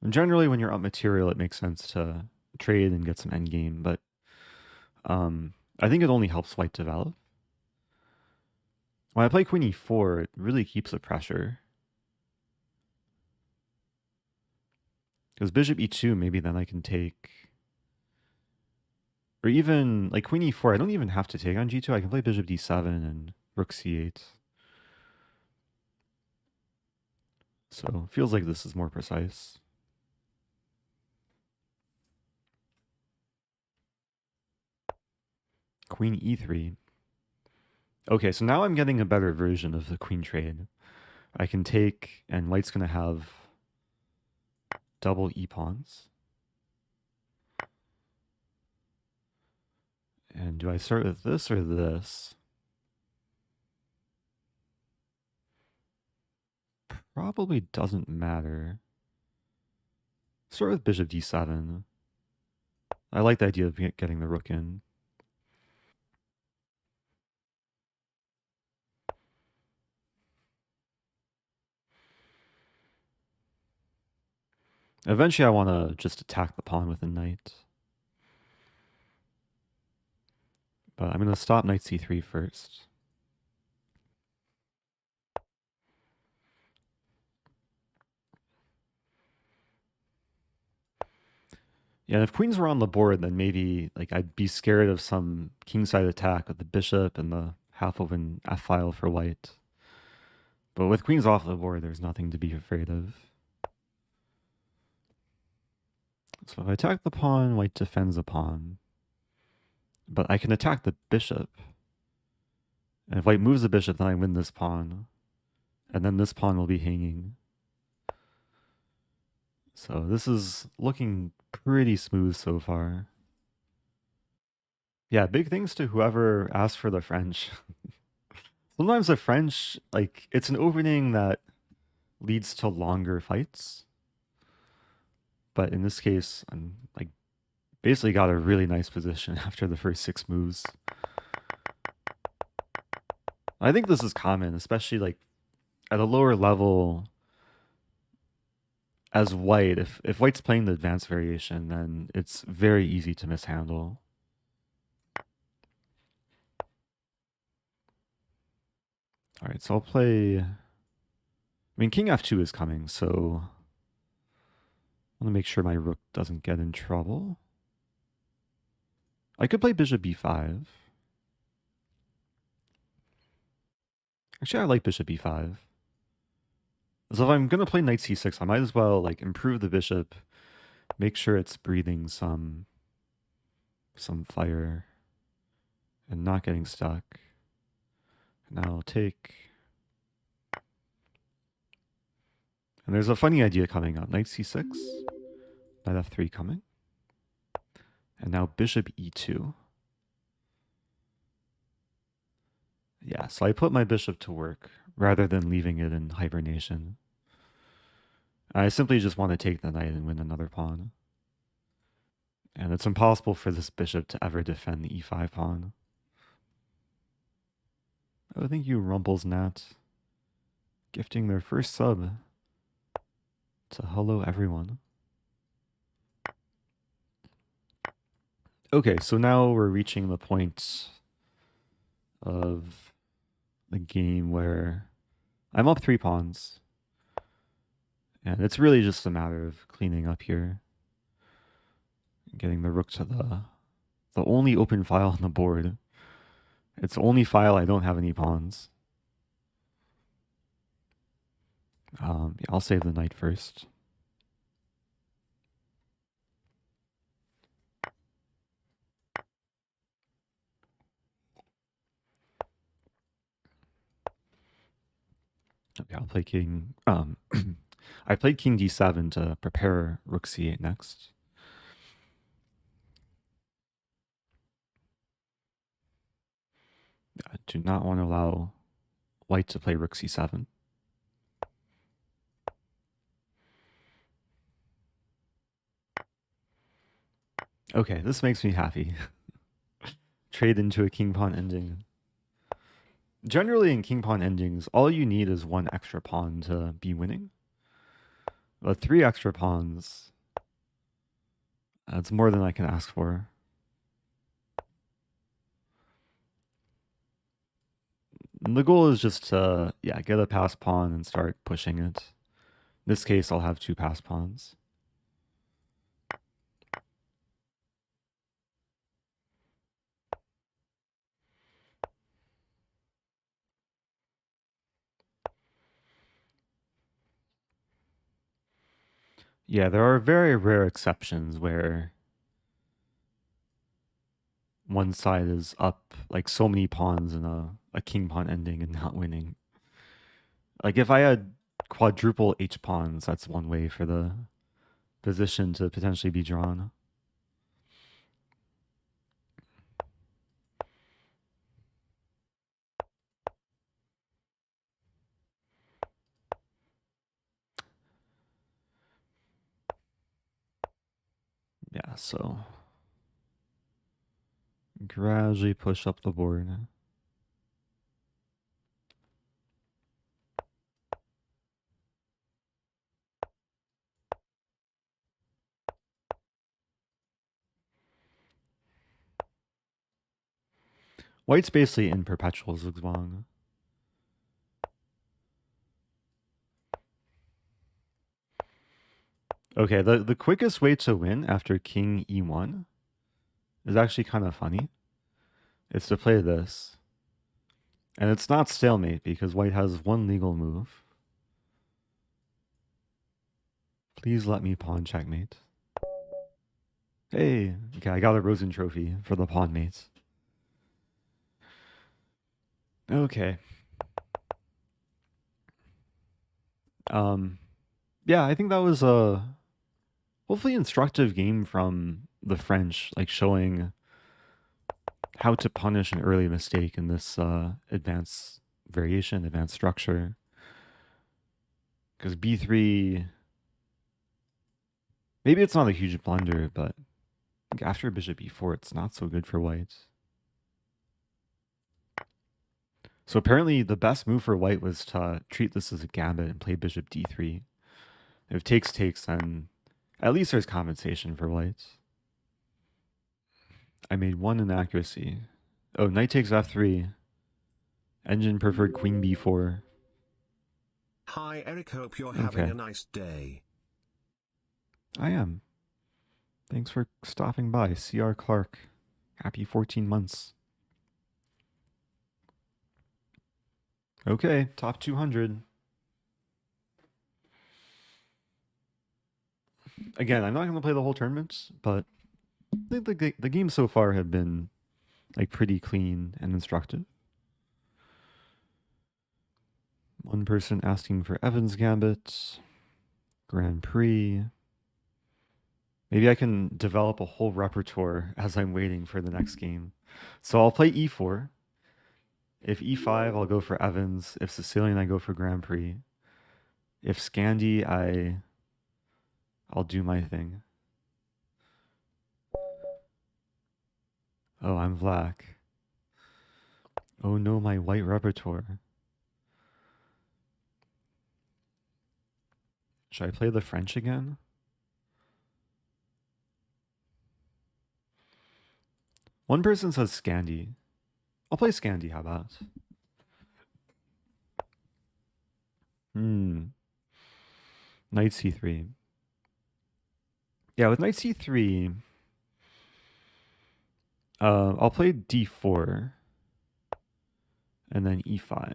And generally, when you're up material, it makes sense to trade and get some endgame, but I think it only helps white develop. When I play queen e4, it really keeps the pressure. Because bishop e2, maybe then I can take... Or even, like queen e4, I don't even have to take on g2. I can play bishop d7 and rook c8. So it feels like this is more precise. Queen e3. Okay, so now I'm getting a better version of the queen trade. I can take, and white's going to have double e-pawns. And do I start with this or this? Probably doesn't matter. Start with bishop d7. I like the idea of getting the rook in. Eventually I want to just attack the pawn with a knight. But I'm going to stop knight c3 first. Yeah, and if queens were on the board, then maybe like I'd be scared of some kingside attack with the bishop and the half-open f-file for white. But with queens off the board, there's nothing to be afraid of. So if I attack the pawn, white defends the pawn. But I can attack the bishop. And if white moves the bishop, then I win this pawn. And then this pawn will be hanging. So this is looking pretty smooth so far. Yeah, big thanks to whoever asked for the French. Sometimes the French, like, it's an opening that leads to longer fights. But in this case, I'm like basically got a really nice position after the first 6 moves. I think this is common, especially like at a lower level as white. If white's playing the advanced variation, then it's very easy to mishandle. All right, so I'll play... I mean, king f2 is coming, so I want to make sure my rook doesn't get in trouble. I could play bishop b5. Actually, I like bishop b5. So if I'm going to play knight c6, I might as well like improve the bishop, make sure it's breathing some fire and not getting stuck. Now I'll take... And there's a funny idea coming up. Knight c6, knight f3 coming. And now bishop e2. Yeah, so I put my bishop to work rather than leaving it in hibernation. I simply just want to take the knight and win another pawn. And it's impossible for this bishop to ever defend the e5 pawn. Oh, thank you, Rumplesnat. Gifting their first sub to hello everyone. Okay, so now we're reaching the point of the game where I'm up 3 pawns. And it's really just a matter of cleaning up here. Getting the rook to the only open file on the board. It's the only file I don't have any pawns. Yeah, I'll save the knight first. Okay, I'll play king. I played king d7 to prepare rook c8 next. I do not want to allow white to play rook c7. Okay, this makes me happy. Trade into a king pawn ending. Generally in king pawn endings, all you need is one extra pawn to be winning. But 3 extra pawns. That's more than I can ask for. And the goal is just to, yeah, get a pass pawn and start pushing it. In this case, I'll have 2 pass pawns. Yeah, there are very rare exceptions where one side is up like so many pawns in a king pawn ending and not winning. Like if I had quadruple H pawns, that's one way for the position to potentially be drawn. Yeah, so gradually push up the board. White's basically in perpetual zugzwang. Okay, the quickest way to win after king e1 is actually kind of funny. It's to play this. And it's not stalemate because white has one legal move. Please let me pawn checkmate. Hey, okay, I got a Rosen trophy for the pawn mates. Okay. Yeah, I think that was a hopefully instructive game from the French, like showing how to punish an early mistake in this advanced variation, advanced structure. Because b3, maybe it's not a huge blunder, but I think after bishop e4, it's not so good for white. So apparently the best move for white was to treat this as a gambit and play bishop d3. If takes, then at least there's compensation for white. I made one inaccuracy. Oh, knight takes f3. Engine preferred queen b4. Hi Eric, hope you're having a nice day. I am. Thanks for stopping by. C.R. Clark. Happy 14 months. Okay, top 200. Again, I'm not going to play the whole tournament, but I think the games so far have been like pretty clean and instructive. One person asking for Evans Gambit, Grand Prix. Maybe I can develop a whole repertoire as I'm waiting for the next game. So I'll play e4. If e5, I'll go for Evans. If Sicilian, I go for Grand Prix. If Scandi, I'll do my thing. Oh, I'm black. Oh no, my white repertoire. Should I play the French again? One person says Scandi. I'll play Scandi, how about? Knight c3. Yeah, with knight c3, I'll play d4 and then e5.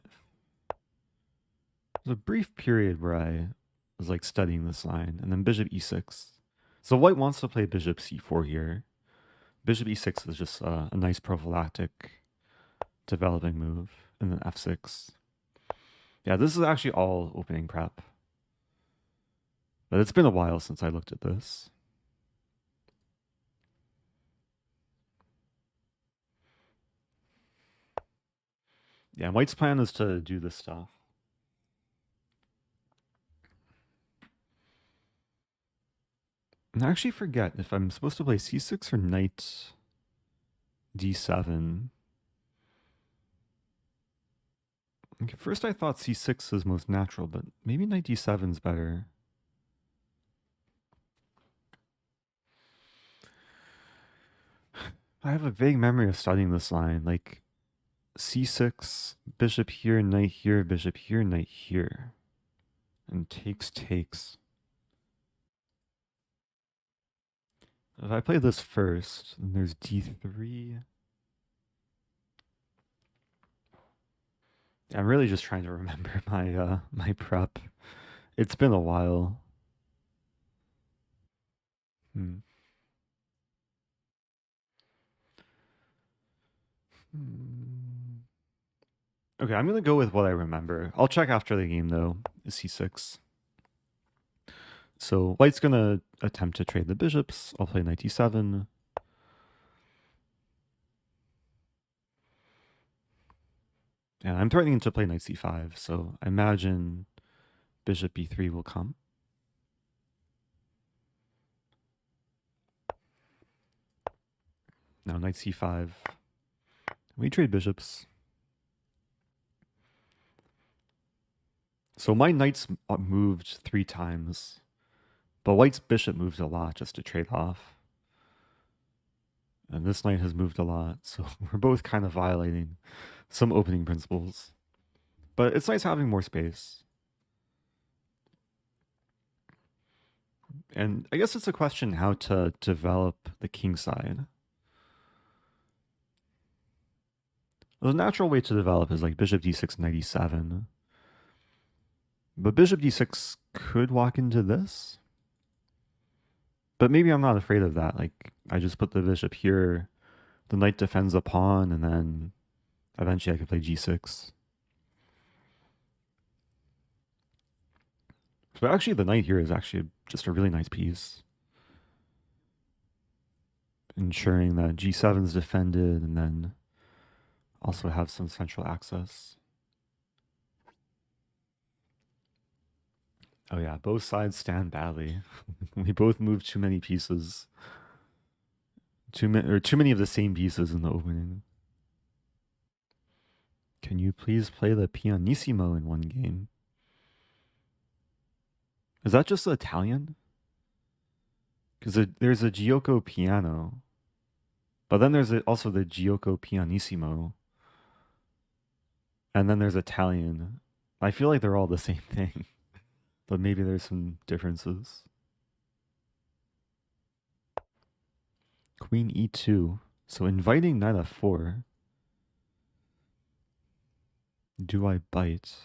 There's a brief period where I was like studying this line, and then bishop e6. So white wants to play bishop c4 here. Bishop e6 is just a nice prophylactic developing move, and then f6. Yeah, this is actually all opening prep. But it's been a while since I looked at this. Yeah, white's plan is to do this stuff. And I actually forget if I'm supposed to play c6 or knight d7. Okay, first I thought c6 is most natural, but maybe knight d7 is better. I have a vague memory of studying this line, like c6, bishop here, knight here, bishop here, knight here. And takes. If I play this first, then there's d3. I'm really just trying to remember my prep. It's been a while. Hmm. Okay, I'm gonna go with what I remember. I'll check after the game though. Is c6. So white's gonna attempt to trade the bishops. I'll play knight d7. And I'm threatening to play knight c5, so I imagine bishop b3 will come. Now knight c5. We trade bishops. So my knight's moved 3 times, but white's bishop moved a lot just to trade off. And this knight has moved a lot, so we're both kind of violating some opening principles. But it's nice having more space. And I guess it's a question how to develop the king side. The natural way to develop is like bishop d6, knight e7. But bishop d6 could walk into this. But maybe I'm not afraid of that. Like, I just put the bishop here, the knight defends the pawn, and then eventually I could play g6. So actually the knight here is actually just a really nice piece. Ensuring that g7 is defended and then also have some central access. Oh yeah, both sides stand badly. We both move too many pieces. Too many of the same pieces in the opening. Can you please play the pianissimo in one game? Is that just Italian? Because there's a Giuoco piano, but then there's also the Giuoco pianissimo, and then there's Italian. I feel like they're all the same thing, but maybe there's some differences. Queen e2. So inviting knight f4. Do I bite?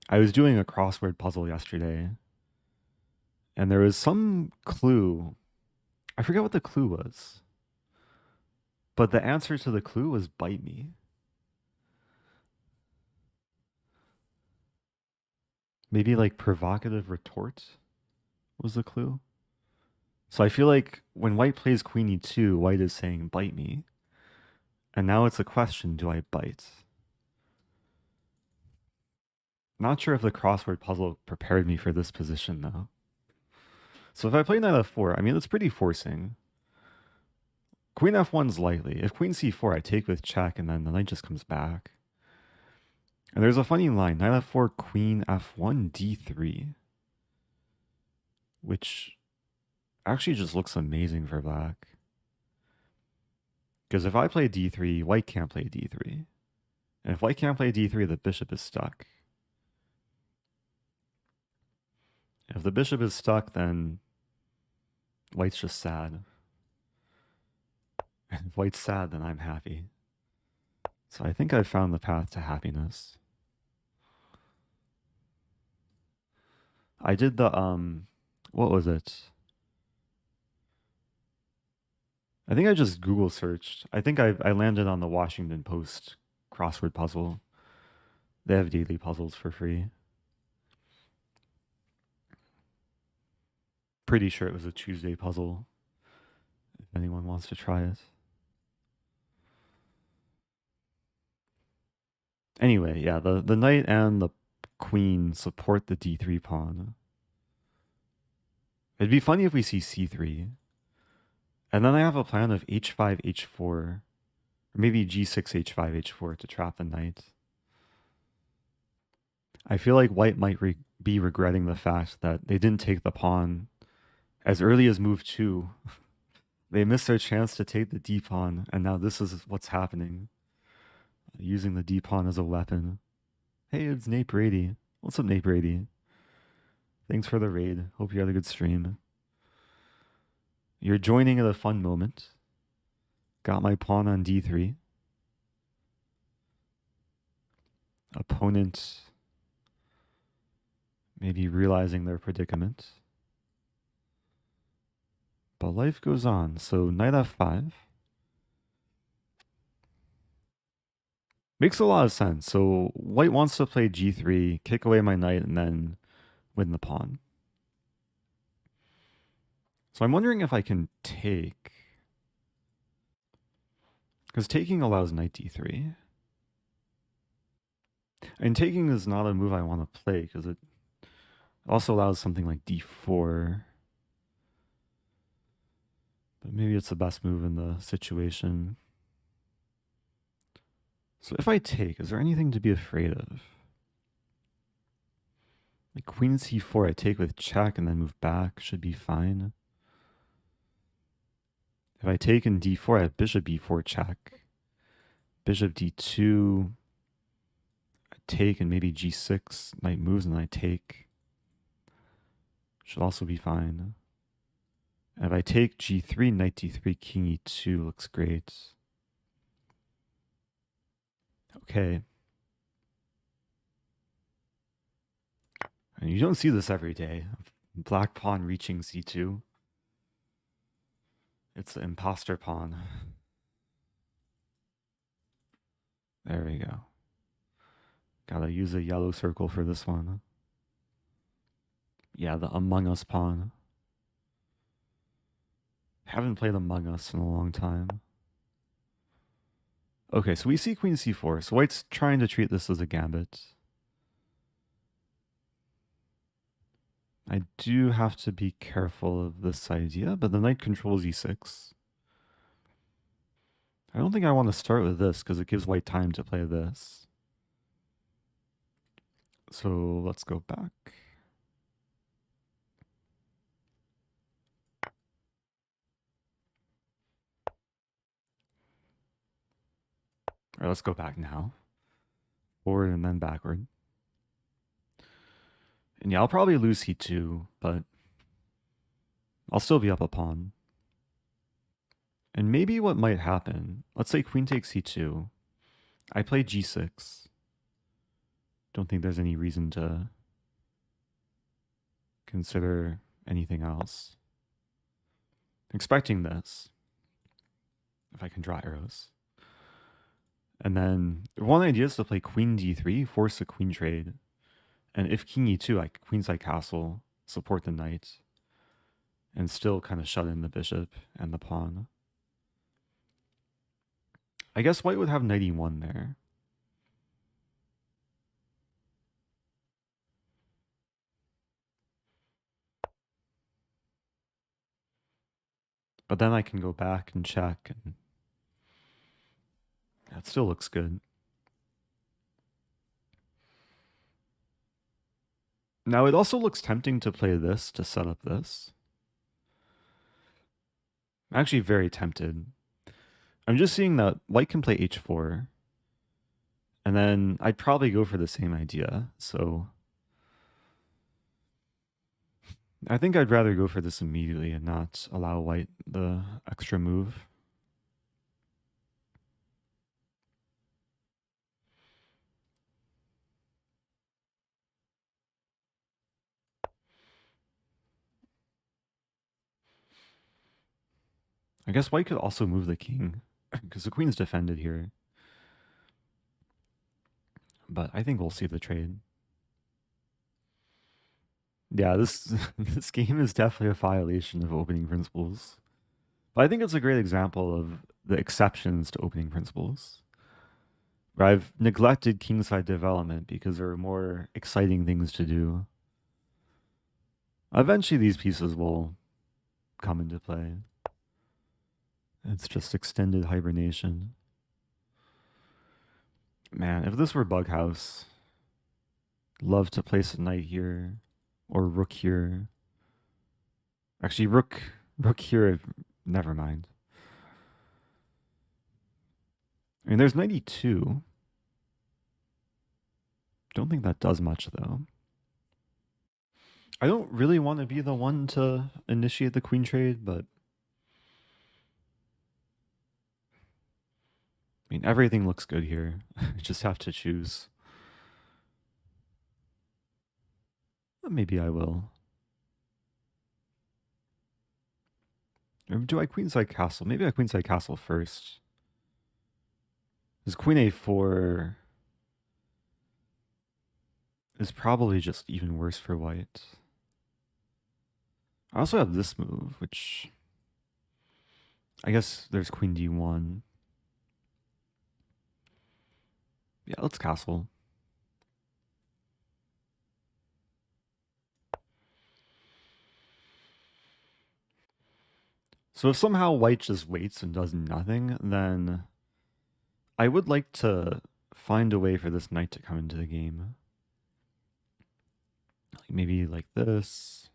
I was doing a crossword puzzle yesterday, and there was some clue. I forget what the clue was, but the answer to the clue was bite me. Maybe like provocative retort was the clue. So I feel like when white plays queen e2, white is saying bite me. And now it's a question, do I bite? Not sure if the crossword puzzle prepared me for this position though. So if I play knight f4, I mean, it's pretty forcing. Queen f1's lightly. If queen c4, I take with check and then the knight just comes back. And there's a funny line, knight f4, queen f1, d3. Which actually just looks amazing for black. Because if I play d3, white can't play d3. And if white can't play d3, the bishop is stuck. If the bishop is stuck, then white's just sad. And if white's sad, then I'm happy. So I think I've found the path to happiness. I did the, what was it? I think I just Google searched. I think I landed on the Washington Post crossword puzzle. They have daily puzzles for free. Pretty sure it was a Tuesday puzzle. If anyone wants to try it. Anyway, yeah, the knight and the queen support the d3 pawn. It'd be funny if we see c3. And then I have a plan of h5, h4, or maybe g6, h5, h4 to trap the knight. I feel like white might be regretting the fact that they didn't take the pawn as early as move 2. They missed their chance to take the d pawn, and now this is what's happening. Using the d pawn as a weapon. Hey, it's Nate Brady. What's up, Nate Brady? Thanks for the raid. Hope you had a good stream. You're joining at a fun moment. Got my pawn on d3. Opponent maybe realizing their predicament. But life goes on. So knight f5. Makes a lot of sense. So white wants to play g3, kick away my knight, and then win the pawn. So I'm wondering if I can take. Because taking allows knight d3. And taking is not a move I want to play because it also allows something like d4. But maybe it's the best move in the situation. So if I take, is there anything to be afraid of? Like queen c4, I take with check and then move back, should be fine. If I take in d4, I have bishop e4 check. Bishop d2, I take and maybe g6, knight moves and then I take. Should also be fine. And if I take g3, knight d3, king e2 looks great. Okay. And you don't see this every day. Black pawn reaching c2. It's the imposter pawn. There we go. Gotta use a yellow circle for this one. Yeah, the Among Us pawn. Haven't played Among Us in a long time. Okay, so we see queen c4. So white's trying to treat this as a gambit. I do have to be careful of this idea, but the knight controls e6. I don't think I want to start with this because it gives white time to play this. So let's go back. All right, let's go back now. Forward and then backward. And yeah, I'll probably lose c2, but I'll still be up a pawn. And maybe what might happen, let's say queen takes c2. I play g6. Don't think there's any reason to consider anything else. Expecting this, if I can draw arrows. And then one idea is to play queen d3, force a queen trade. And if king e2, I queenside castle, support the knight, and still kind of shut in the bishop and the pawn. I guess white would have knight e1 there. But then I can go back and check, and that still looks good. Now it also looks tempting to play this to set up this. I'm actually very tempted. I'm just seeing that white can play h4. And then I'd probably go for the same idea. So I think I'd rather go for this immediately and not allow white the extra move. I guess white could also move the king because the queen's defended here. But I think we'll see the trade. Yeah, this this game is definitely a violation of opening principles. But I think it's a great example of the exceptions to opening principles. Where I've neglected kingside development because there are more exciting things to do. Eventually these pieces will come into play. It's just extended hibernation. Man, if this were Bughouse, love to place a knight here or rook here. Actually, rook here. Never mind. I mean, there's knight e2. Don't think that does much though. I don't really want to be the one to initiate the queen trade, but I mean, everything looks good here. Just have to choose. Maybe I will. Or do I queenside castle? Maybe I queenside castle first. Because queen a4 is probably just even worse for white. I also have this move, which I guess there's queen d1. Yeah, let's castle. So if somehow white just waits and does nothing, then I would like to find a way for this knight to come into the game. Maybe like this.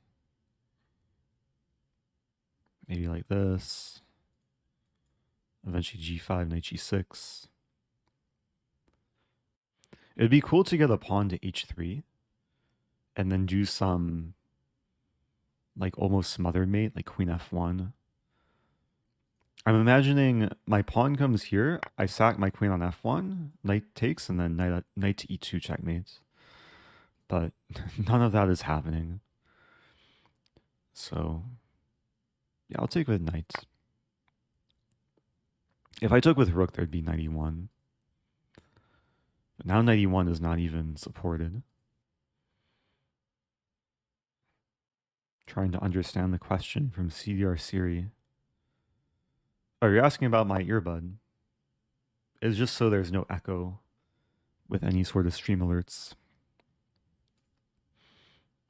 Maybe like this. Eventually g5, knight g6. It'd be cool to get a pawn to h3 and then do some like almost smothered mate, like queen f1. I'm imagining my pawn comes here, I sack my queen on f1, knight takes, and then knight to e2 checkmate. But none of that is happening. So yeah, I'll take with knight. If I took with rook, there'd be knight e1. But now knight e1 is not even supported. Trying to understand the question from CDR Siri. Oh, you're asking about my earbud. It's just so there's no echo with any sort of stream alerts.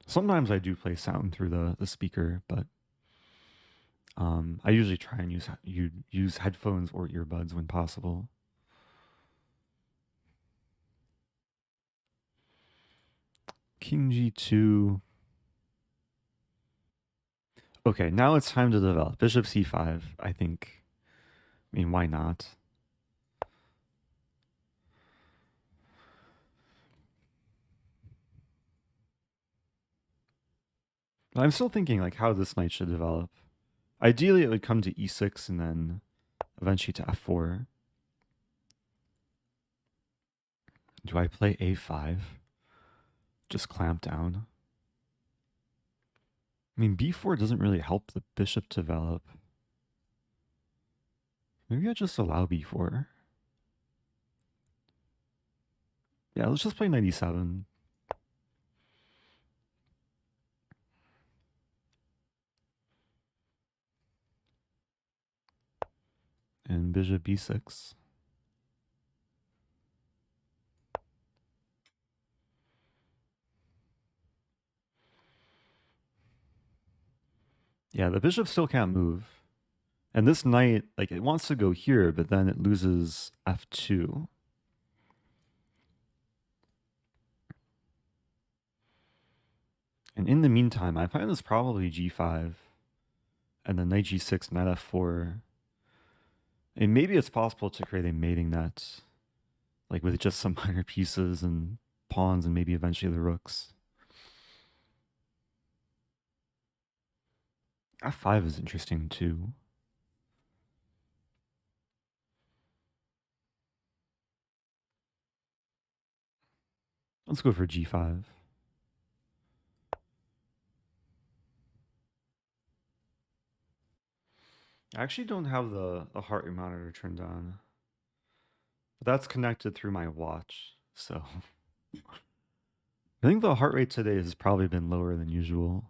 Sometimes I do play sound through the speaker, but I usually try and use headphones or earbuds when possible. King g2. Okay, now it's time to develop. Bishop c5, I think. I mean, why not? But I'm still thinking like how this knight should develop. Ideally, it would come to e6 and then eventually to f4. Do I play a5? Just clamp down? I mean, b4 doesn't really help the bishop develop. Maybe I just allow b4. Yeah, let's just play knight e7. And bishop b6. Yeah, the bishop still can't move. And this knight, like, it wants to go here, but then it loses f2. And in the meantime, I find this probably g5. And then knight g6, knight f4. And maybe it's possible to create a mating net, like with just some minor pieces and pawns and maybe eventually the rooks. f5 is interesting too. Let's go for g5. I actually don't have the heart rate monitor turned on. But that's connected through my watch, so I think the heart rate today has probably been lower than usual.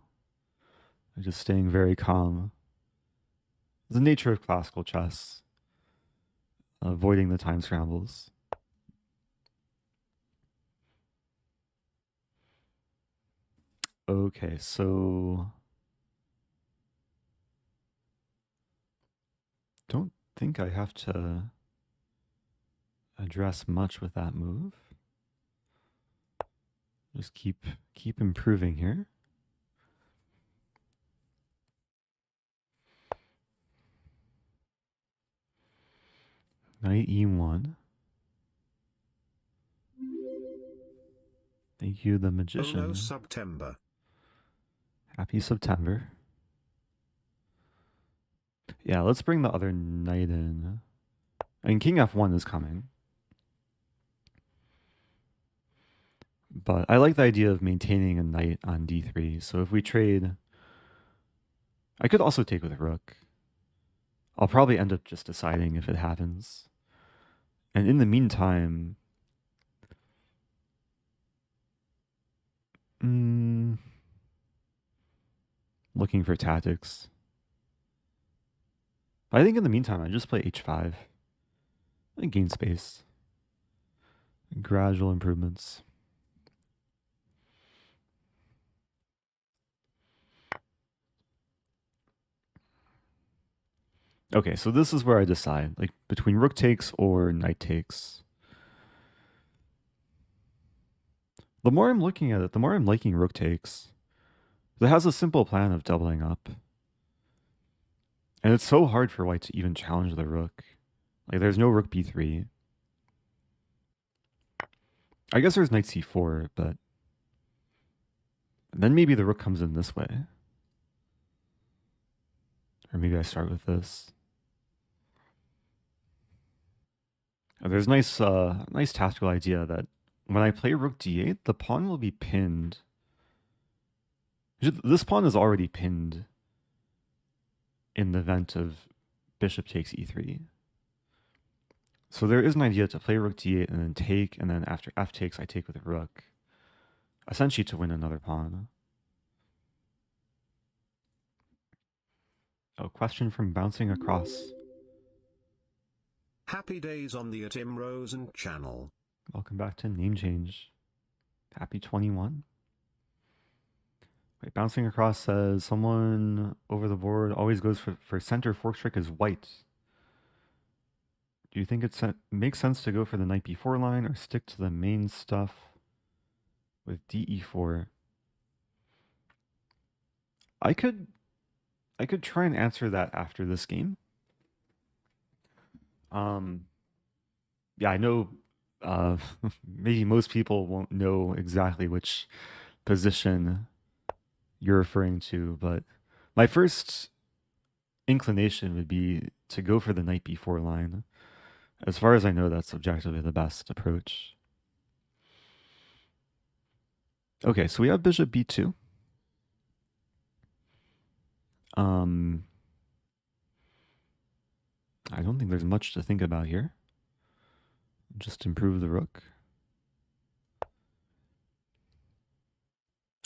I'm just staying very calm. The nature of classical chess, avoiding the time scrambles. Okay, so don't think I have to address much with that move. Just keep improving here. Knight e1. Thank you, the magician. Oh no, September. Happy September. Yeah, let's bring the other knight in. I mean, king f1 is coming. But I like the idea of maintaining a knight on d3. So if we trade, I could also take with rook. I'll probably end up just deciding if it happens. And in the meantime, looking for tactics. But I think in the meantime, I just play h5 and gain space. Gradual improvements. Okay, so this is where I decide, like between rook takes or knight takes. The more I'm looking at it, the more I'm liking rook takes. It has a simple plan of doubling up. And it's so hard for white to even challenge the rook. Like there's no rook b3. I guess there's knight c4, but then maybe the rook comes in this way. Or maybe I start with this. There's nice tactical idea that when I play rook d8, the pawn will be pinned. This pawn is already pinned in the event of bishop takes e3. So there is an idea to play rook d8 and then take, and then after f takes, I take with a rook. Essentially to win another pawn. Oh, question from Bouncing Across. Happy days on the Rosen channel. Welcome back to Name Change. Happy 21. Wait, Bouncing Across says someone over the board always goes for center fork trick is white. Do you think it makes sense to go for the knight b4 line or stick to the main stuff with de4? I could try and answer that after this game. Yeah, I know maybe most people won't know exactly which position you're referring to, but my first inclination would be to go for the knight b4 line. As far as I know, that's objectively the best approach. Okay, so we have bishop b2. I don't think there's much to think about here. Just improve the rook.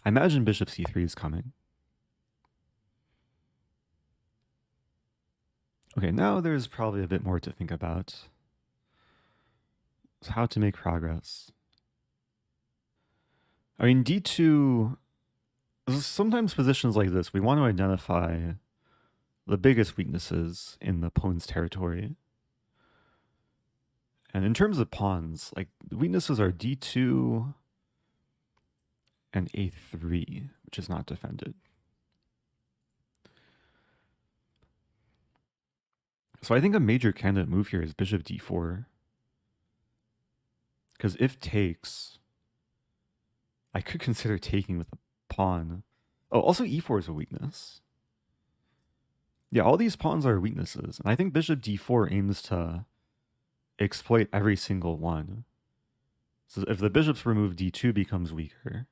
I imagine bishop c3 is coming. Okay, now there's probably a bit more to think about. So how to make progress. I mean, d2, sometimes positions like this, we want to identify the biggest weaknesses in the opponent's territory. And in terms of pawns, like the weaknesses are d2 and a3, which is not defended. So I think a major candidate move here is bishop d4. Because if takes, I could consider taking with a pawn. Oh, also e4 is a weakness. Yeah, all these pawns are weaknesses. And I think bishop d4 aims to exploit every single one. So if the bishop's removed, d2 becomes weaker.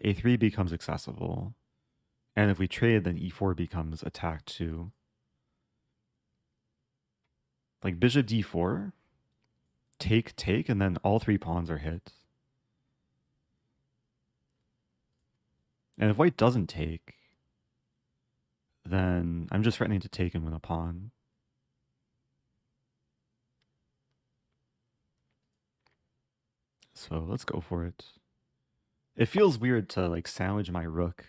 a3 becomes accessible. And if we trade, then e4 becomes attacked too. Like bishop d4, take, and then all three pawns are hit. And if white doesn't take, then I'm just threatening to take and win a pawn. So let's go for it. It feels weird to like sandwich my rook.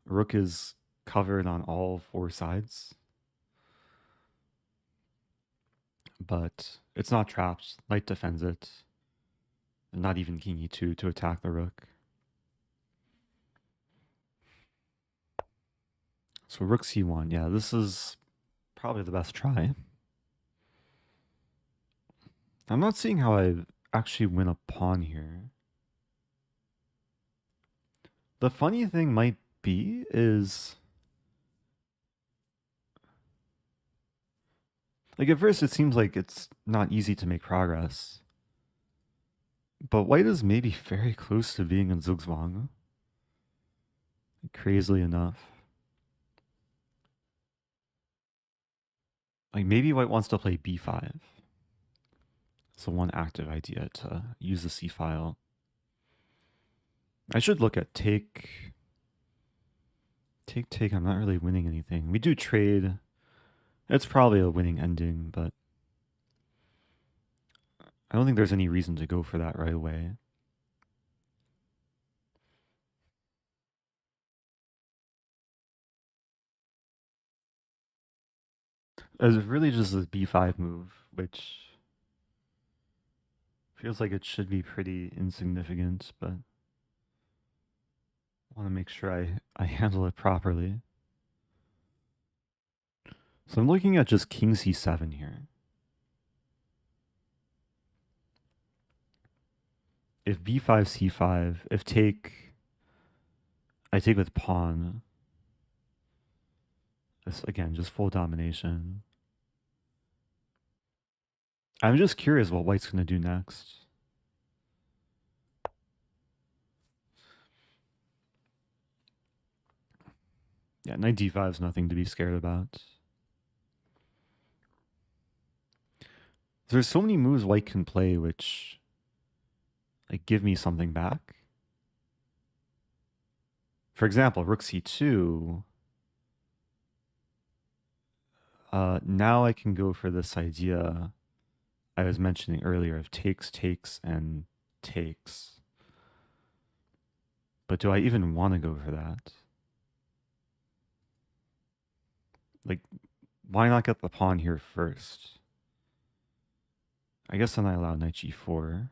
Rook is covered on all four sides. But it's not trapped. Knight defends it. Not even king e2 to attack the rook. So rook c1. Yeah, this is probably the best try. I'm not seeing how I actually win a pawn here. The funny thing might be is, like, at first it seems like it's not easy to make progress. But white is maybe very close to being in Zugzwang. Crazily enough. Like, maybe white wants to play b5. So one active idea to use the c file. I should look at take. Take. I'm not really winning anything. We do trade. It's probably a winning ending, but I don't think there's any reason to go for that right away. It's really just this b5 move, which feels like it should be pretty insignificant, but I want to make sure I handle it properly. So I'm looking at just king c7 here. If b5, c5, if take, I take with pawn. This, again, just full domination. I'm just curious what white's going to do next. Yeah, knight d5 is nothing to be scared about. There's so many moves white can play which, like, give me something back. For example, rook c2. Now I can go for this idea I was mentioning earlier of takes, takes, and takes. But do I even want to go for that? Like, why not get the pawn here first? I guess then I allow knight g4.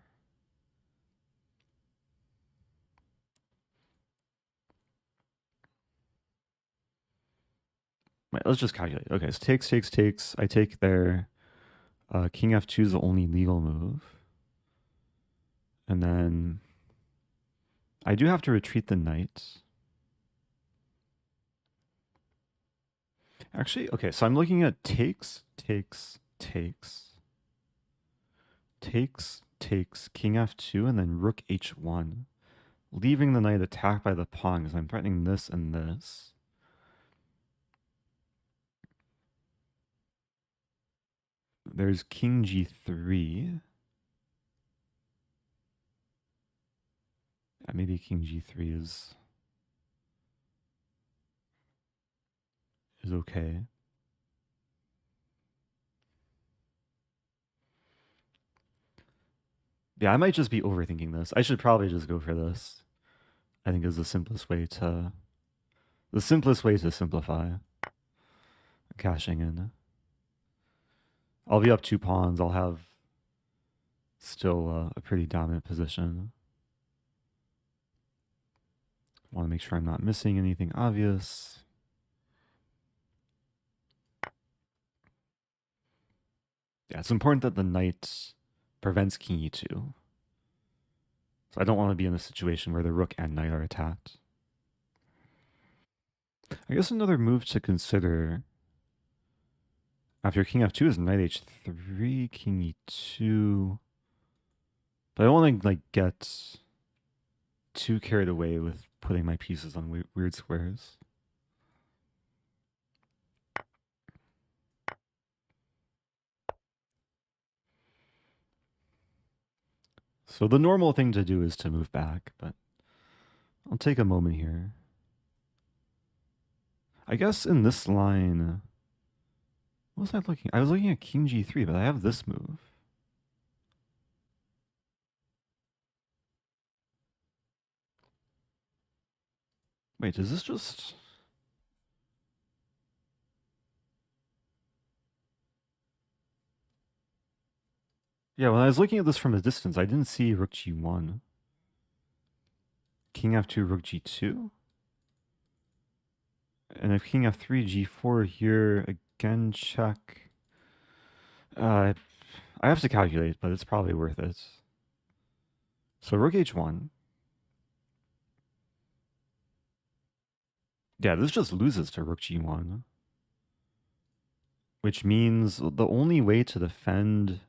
Wait, let's just calculate. Okay, so takes, takes, takes. I take there. King f2 is the only legal move. And then I do have to retreat the knight. Actually, okay, so I'm looking at takes, takes, takes. Takes, takes, king f2, and then rook h1. Leaving the knight attacked by the pawn because I'm threatening this and this. There's king g3. Maybe king g3 is okay. Yeah, I might just be overthinking this. I should probably just go for this. I think is the simplest way to simplify cashing in. I'll be up 2 pawns. I'll have still a pretty dominant position. Want to make sure I'm not missing anything obvious. Yeah, it's important that the knight prevents king e2. So I don't want to be in a situation where the rook and knight are attacked. I guess another move to consider after king f2 is knight h3, king e2. But I don't want to like get too carried away with putting my pieces on weird squares. So the normal thing to do is to move back, but I'll take a moment here. I guess in this line, what was I looking? I was looking at king g3, but I have this move. Wait, is this just... Yeah, when I was looking at this from a distance, I didn't see rook g1. King f2, rook g2. And if king f3, g4 here, again check. I have to calculate, but it's probably worth it. So rook h1. Yeah, this just loses to rook g1. Which means the only way to defend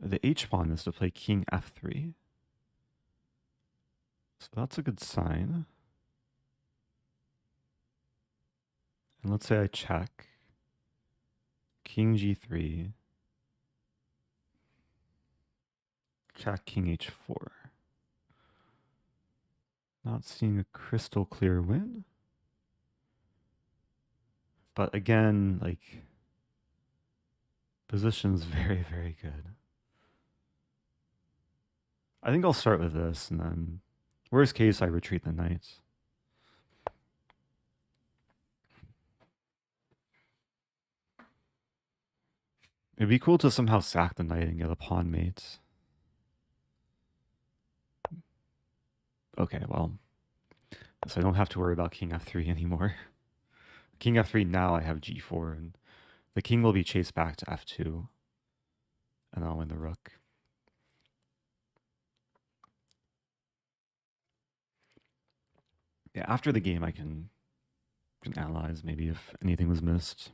the h-pawn is to play king f3. So that's a good sign. And let's say I check. King g3. Check king h4. Not seeing a crystal clear win. But again, like, position's very, very good. I think I'll start with this, and then worst case, I retreat the knight. It'd be cool to somehow sack the knight and get a pawn mate. Okay, well, so I don't have to worry about king f3 anymore. King f3, now I have g4, and the king will be chased back to f2, and I'll win the rook. Yeah, after the game, I can analyze maybe if anything was missed.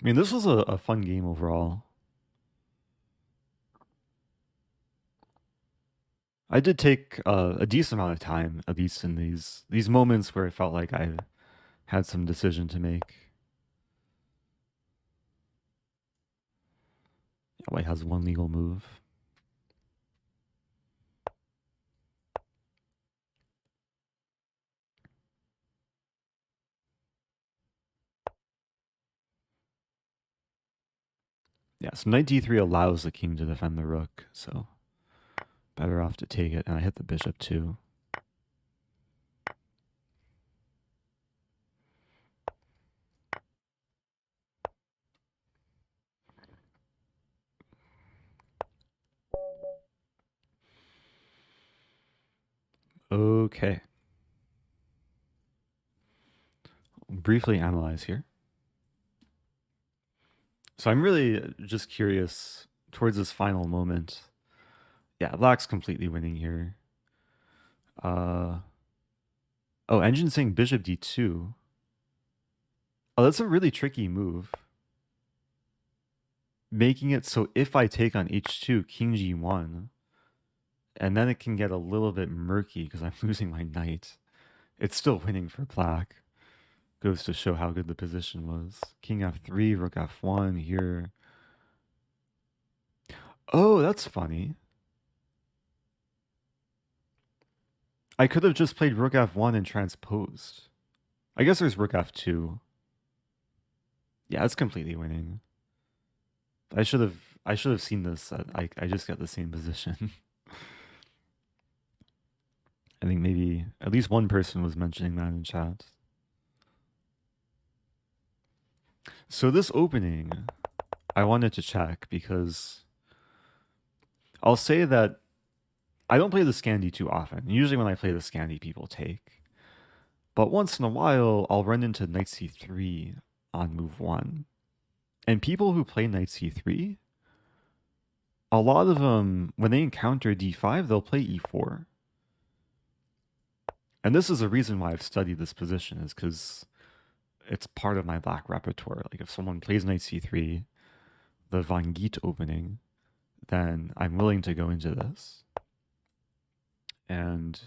I mean, this was a fun game overall. I did take a decent amount of time, at least in these moments where I felt like I had some decision to make. Yeah, White has one legal move. Yeah, so knight d3 allows the king to defend the rook, so better off to take it, and I hit the bishop too. Okay. I'll briefly analyze here. So I'm really just curious towards this final moment. Yeah, black's completely winning here. Oh, engine saying bishop d2. Oh, that's a really tricky move. Making it so if I take on h2, king g1, and then it can get a little bit murky because I'm losing my knight. It's still winning for black. Goes to show how good the position was. King f3, rook f1 here. Oh, that's funny. I could have just played rook f1 and transposed. I guess there's rook f2. Yeah, it's completely winning. I should have seen this. I just got the same position. I think maybe at least one person was mentioning that in chat. So this opening, I wanted to check because I'll say that I don't play the Scandi too often. Usually when I play the Scandi, people take. But once in a while, I'll run into knight c3 on move 1. And people who play knight c3, a lot of them, when they encounter d5, they'll play e4. And this is a reason why I've studied this position, is because it's part of my black repertoire. Like if someone plays knight c3, the Van Giet opening, then I'm willing to go into this. And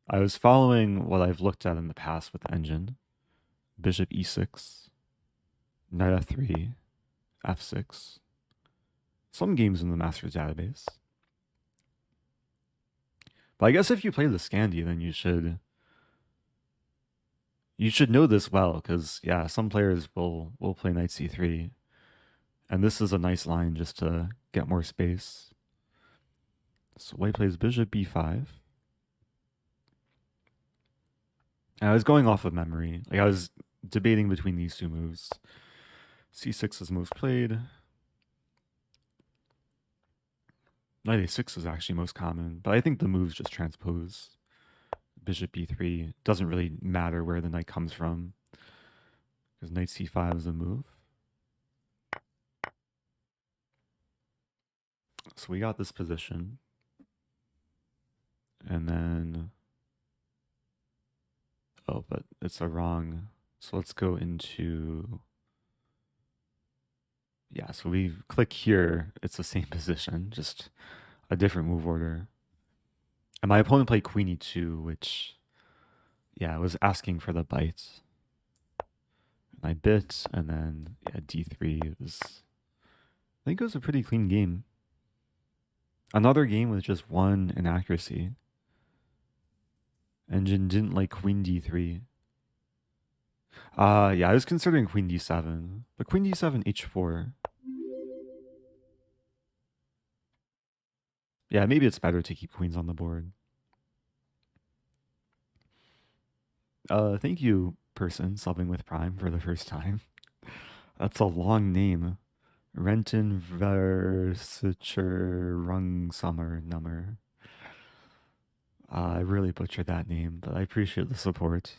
I was following what I've looked at in the past with the engine. Bishop e6, knight f3, f6. Some games in the Masters database. But I guess if you play the Scandi, then you should know this well, because yeah, some players will play knight c3. And this is a nice line just to get more space. So white plays bishop b5. I was going off of memory. Like I was debating between these two moves. C6 is most played. Knight a6 is actually most common, but I think the moves just transpose. Bishop b3 doesn't really matter where the knight comes from because knight c5 is a move. So we got this position. And then, oh, but it's a wrong. So let's go into, yeah, so we click here. It's the same position, just a different move order. And my opponent played queen e2, which, yeah, was asking for the bite. And I bit, and then yeah, d3 was, I think it was a pretty clean game. Another game with just one inaccuracy. Engine didn't like queen d3. Yeah, I was considering queen d7, but queen d7 h4. Yeah, maybe it's better to keep queens on the board. Thank you, person subbing with Prime for the first time. That's a long name. Renton Versicher Rung Summer Nummer. I really butchered that name, but I appreciate the support.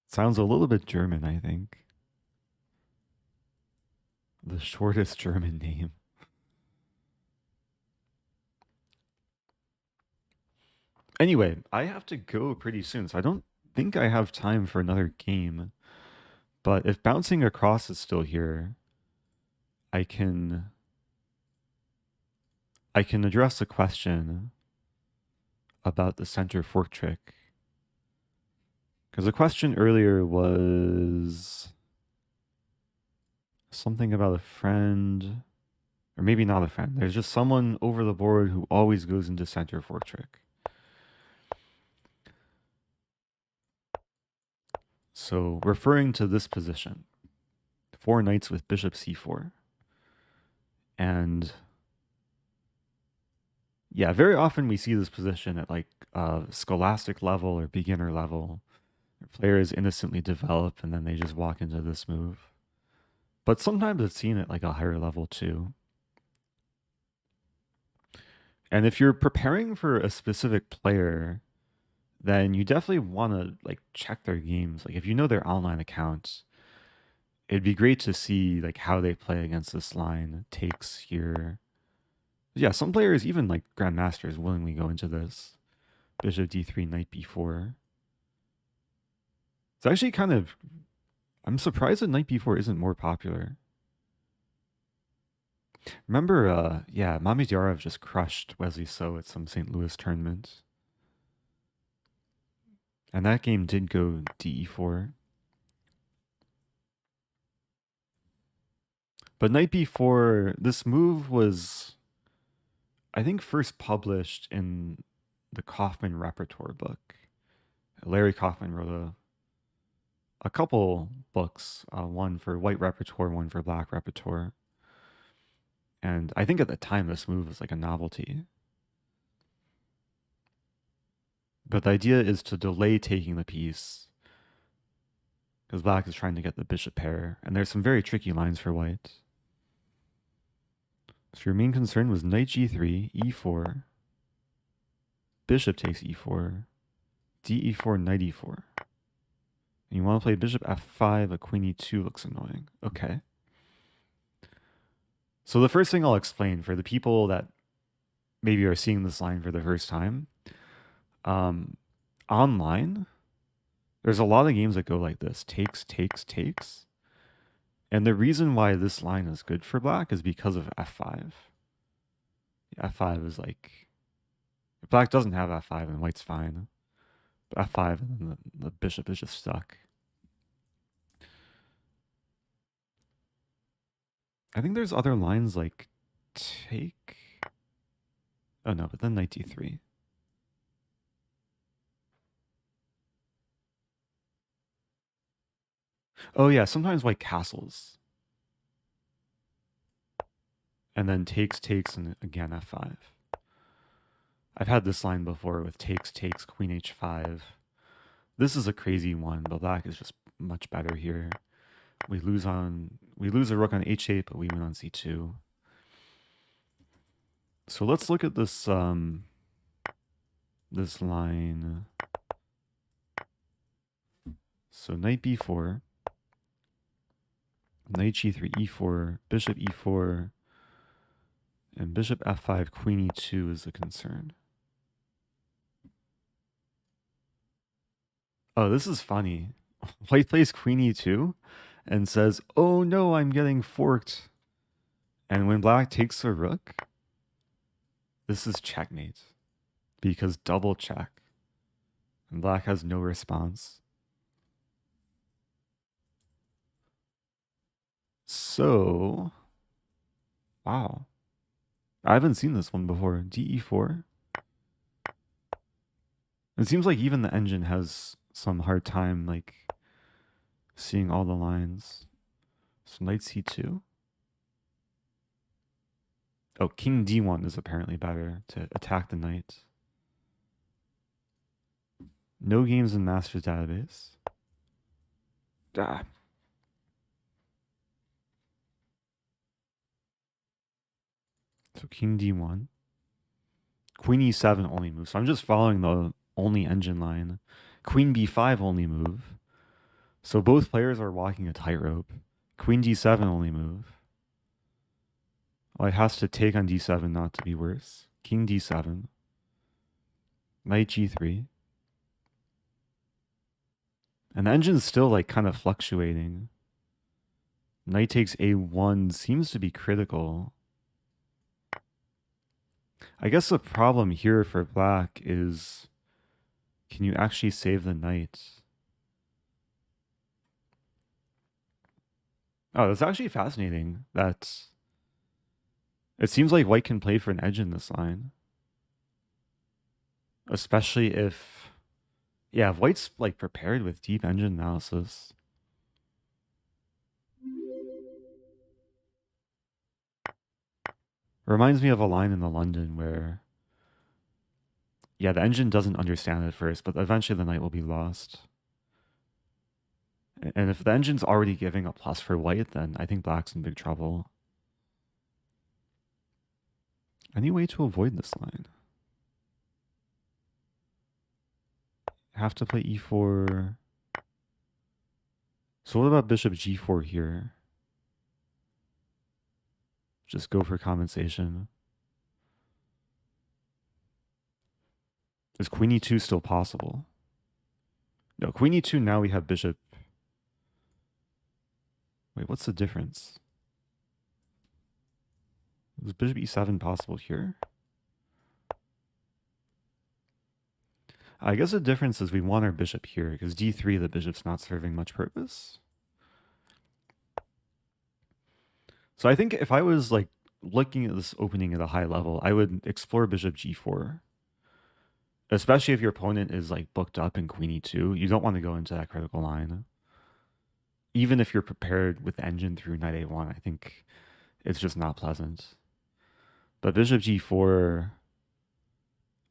Sounds a little bit German, I think. The shortest German name. Anyway, I have to go pretty soon, so I don't think I have time for another game. But if bouncing across is still here, I can address a question about the center fork trick. Because the question earlier was something about a friend, or maybe not a friend. There's just someone over the board who always goes into center fork trick. So referring to this position, 4 knights with bishop c4. And yeah, very often we see this position at like scholastic level or beginner level. Players innocently develop and then they just walk into this move. But sometimes it's seen at like a higher level too. And if you're preparing for a specific player, then you definitely want to like check their games. Like if you know their online accounts, it'd be great to see like how they play against this line. Takes here. Yeah, some players, even like grandmasters, willingly go into this. Bishop d3, knight b4. It's actually kind of, I'm surprised that knight b4 isn't more popular. Remember, yeah, Mamedyarov just crushed Wesley So at some St. Louis tournament. And that game did go de4. But knight b4, this move was, I think, first published in the Kaufman repertoire book. Larry Kaufman wrote a couple books, one for white repertoire, one for black repertoire. And I think at the time this move was like a novelty. But the idea is to delay taking the piece because black is trying to get the bishop pair. And there's some very tricky lines for white. So your main concern was knight g3, e4, bishop takes e4, de4, knight e4. And you want to play bishop f5, a queen e2 looks annoying. Okay. So the first thing I'll explain for the people that maybe are seeing this line for the first time, online, there's a lot of games that go like this, takes, takes, takes. And the reason why this line is good for black is because of f5. F5 is like, if black doesn't have f5 and white's fine. But f5 and then the bishop is just stuck. I think there's other lines like take. Oh no, but then knight d3. Oh yeah, sometimes white castles. And then takes, takes, and again f5. I've had this line before with takes, queen h5. This is a crazy one, but black is just much better here. We lose a rook on h8, but we win on c2. So let's look at this this line. So knight b4, knight g3, e4, bishop e4, and bishop f5, queen e2 is the concern. Oh, this is funny. White plays queen e2 and says, oh no, I'm getting forked. And when black takes a rook, this is checkmate. Because double check. And black has no response. So, wow. I haven't seen this one before. DE4. It seems like even the engine has some hard time, like, seeing all the lines. So knight c2. Oh, king d1 is apparently better to attack the knight. No games in master's database. Ah. So king d1. Queen e7 only move. So I'm just following the only engine line. Queen b5 only move. So both players are walking a tightrope. Queen d7 only move. Well, it has to take on d7 not to be worse. King d7. Knight g3. And the engine's still like kind of fluctuating. Knight takes a1 seems to be critical. I guess the problem here for black is, can you actually save the knight? Oh, that's actually fascinating. That it seems like white can play for an edge in this line. Especially if, yeah, if white's like prepared with deep engine analysis. Reminds me of a line in the London where, yeah, the engine doesn't understand it first, but eventually the knight will be lost. And if the engine's already giving a plus for white, then I think black's in big trouble. Any way to avoid this line? Have to play e4. So what about bishop g4 here? Just go for compensation. Is queen e2 still possible? No, queen e2, now we have bishop. Wait, what's the difference? Is bishop e7 possible here? I guess the difference is we want our bishop here, because d3, the bishop's not serving much purpose. So I think if I was like looking at this opening at a high level, I would explore bishop g4. Especially if your opponent is like booked up in queen e2. You don't want to go into that critical line. Even if you're prepared with the engine through knight a1, I think it's just not pleasant. But bishop g4,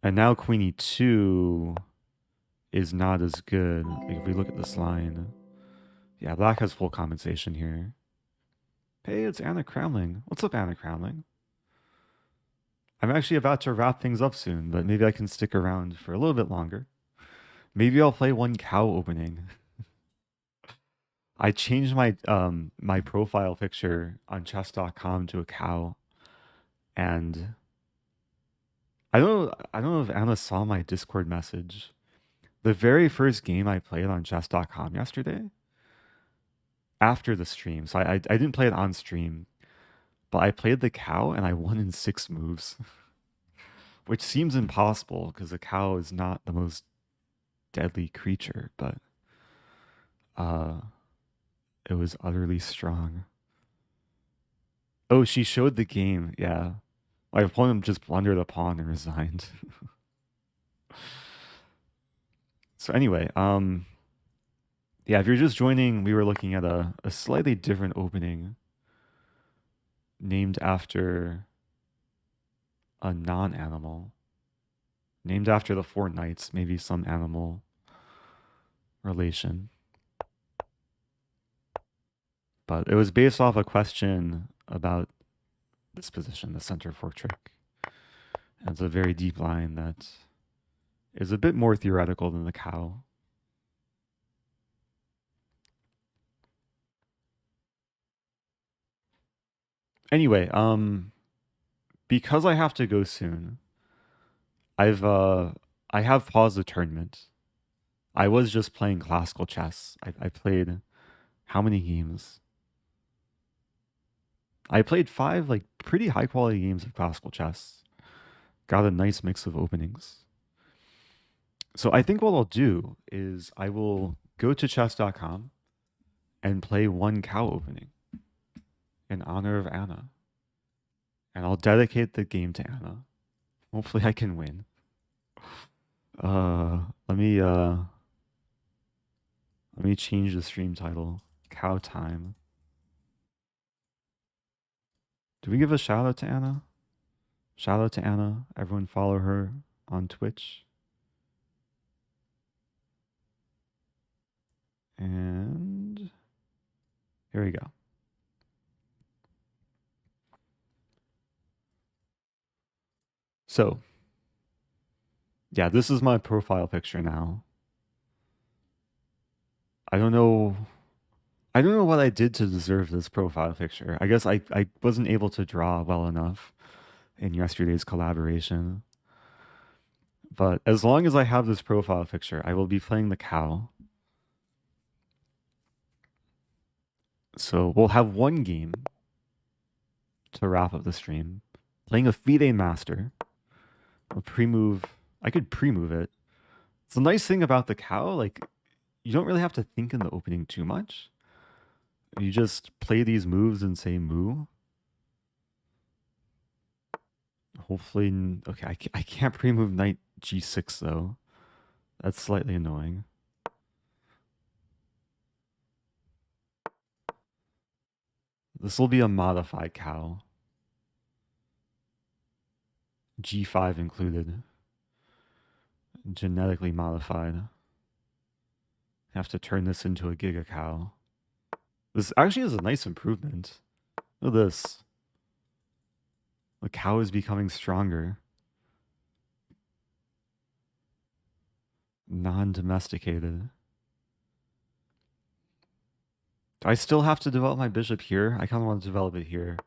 and now queen e2 is not as good. Like if we look at this line, yeah, black has full compensation here. Hey, it's Anna Cramling. What's up, Anna Cramling? I'm actually about to wrap things up soon, but maybe I can stick around for a little bit longer. Maybe I'll play one cow opening. I changed my my profile picture on chess.com to a cow, and I don't know if Anna saw my Discord message. The very first game I played on chess.com yesterday, after the stream, so I didn't play it on stream, but I played the cow and I won in 6 moves, which seems impossible because the cow is not the most deadly creature, but it was utterly strong. Oh, she showed the game. Yeah. My opponent just blundered a pawn and resigned. So anyway, yeah, if you're just joining, we were looking at a slightly different opening named after a non-animal. Named after the 4 knights, maybe some animal relation. But it was based off a question about this position, the center fork trick. And it's a very deep line that is a bit more theoretical than the cow. Anyway, because I have to go soon, I have paused the tournament. I was just playing classical chess. I played how many games? I played 5 like pretty high quality games of classical chess. Got a nice mix of openings. So I think what I'll do is I will go to chess.com and play 1 cow opening in honor of Anna. And I'll dedicate the game to Anna. Hopefully I can win. Let me change the stream title. Cow time. Do we give a shout out to Anna? Shout out to Anna. Everyone follow her on Twitch. And here we go. So, yeah, this is my profile picture now. I don't know what I did to deserve this profile picture. I guess I wasn't able to draw well enough in yesterday's collaboration. But as long as I have this profile picture, I will be playing the cow. So we'll have 1 game to wrap up the stream. Playing a FIDE Master. A pre-move. I could pre-move it. It's a nice thing about the cow, like, you don't really have to think in the opening too much. You just play these moves and say moo. Hopefully, okay, I can't pre-move knight g6 though. That's slightly annoying. This will be a modified cow. G5 included. Genetically modified. Have to turn this into a giga cow. This actually is a nice improvement. Look at this. The cow is becoming stronger. Non-domesticated. Do I still have to develop my bishop here? I kind of want to develop it here.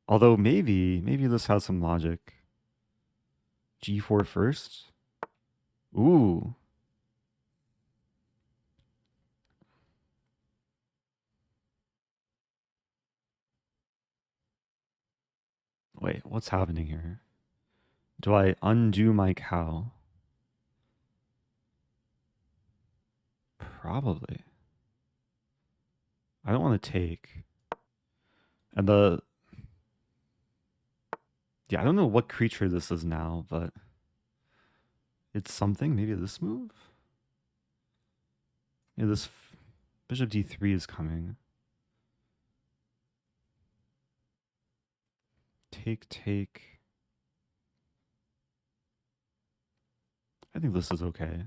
Although maybe this has some logic. G4 first? Ooh. Wait, what's happening here? Do I undo my cow? Probably. I don't want to take. And yeah, I don't know what creature this is now, but it's something. Maybe this move? Yeah, this bishop d3 is coming. Take. I think this is okay.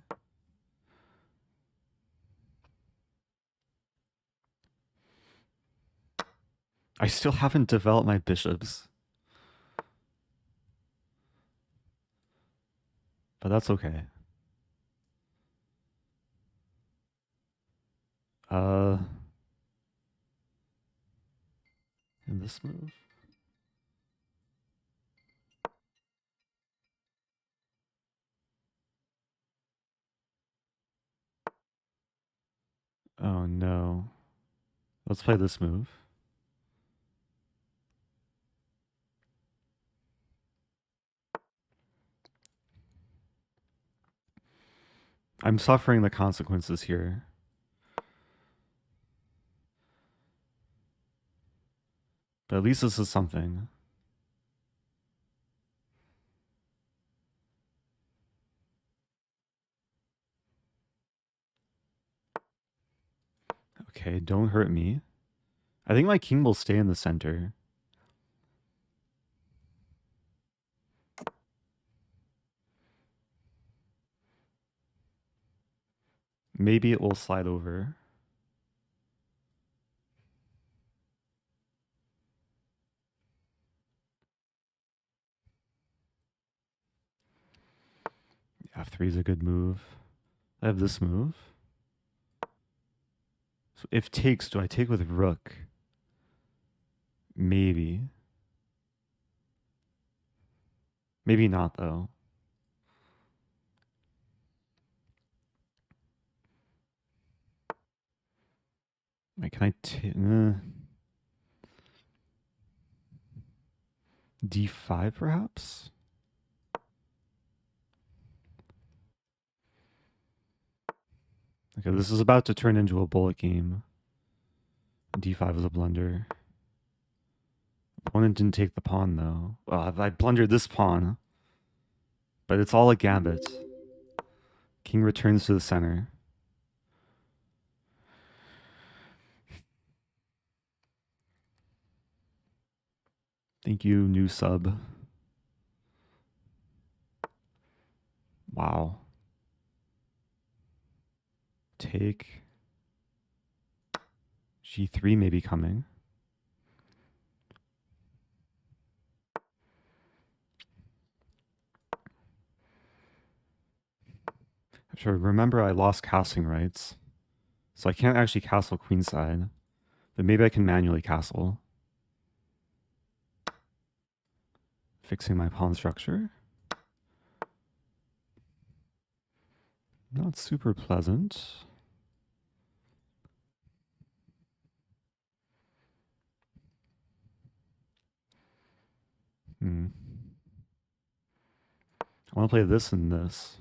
I still haven't developed my bishops. But that's okay. In this move? Oh no. Let's play this move. I'm suffering the consequences here. But at least this is something. Okay, don't hurt me. I think my king will stay in the center. Maybe it will slide over. F3 is a good move. I have this move. So if takes, do I take with rook? Maybe. Maybe not, though. Wait, can I take... D5, perhaps? Okay, this is about to turn into a bullet game. D5 is a blunder. Opponent didn't take the pawn, though. Well, I blundered this pawn. But it's all a gambit. King returns to the center. Thank you, new sub. Wow. Take. G3 may be coming. Sure, remember I lost castling rights. So I can't actually castle queenside. But maybe I can manually castle. Fixing my pawn structure. Not super pleasant. I want to play this and this.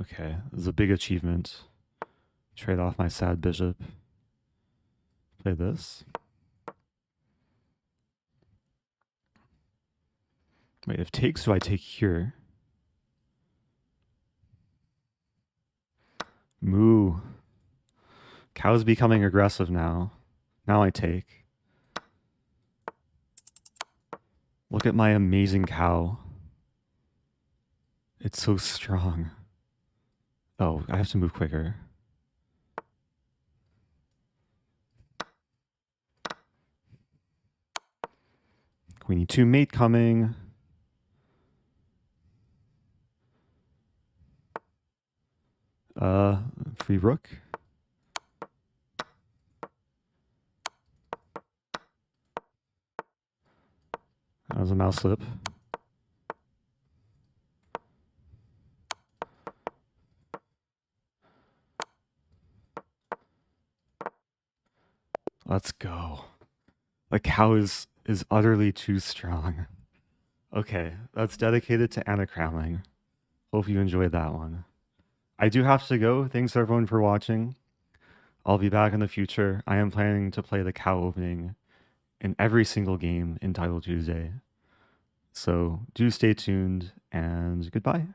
Okay, this is a big achievement. Trade off my sad bishop. Play this. Wait, if takes, do I take here? Moo. Cow's becoming aggressive now. Now I take. Look at my amazing cow. It's so strong. Oh, I have to move quicker. Queen e2 mate coming. Free rook. That was a mouse slip. Let's go. The cow is utterly too strong. Okay, that's dedicated to Anna Cramling. Hope you enjoyed that one. I do have to go. Thanks everyone for watching. I'll be back in the future. I am planning to play the cow opening in every single game in Title Tuesday. So do stay tuned and goodbye.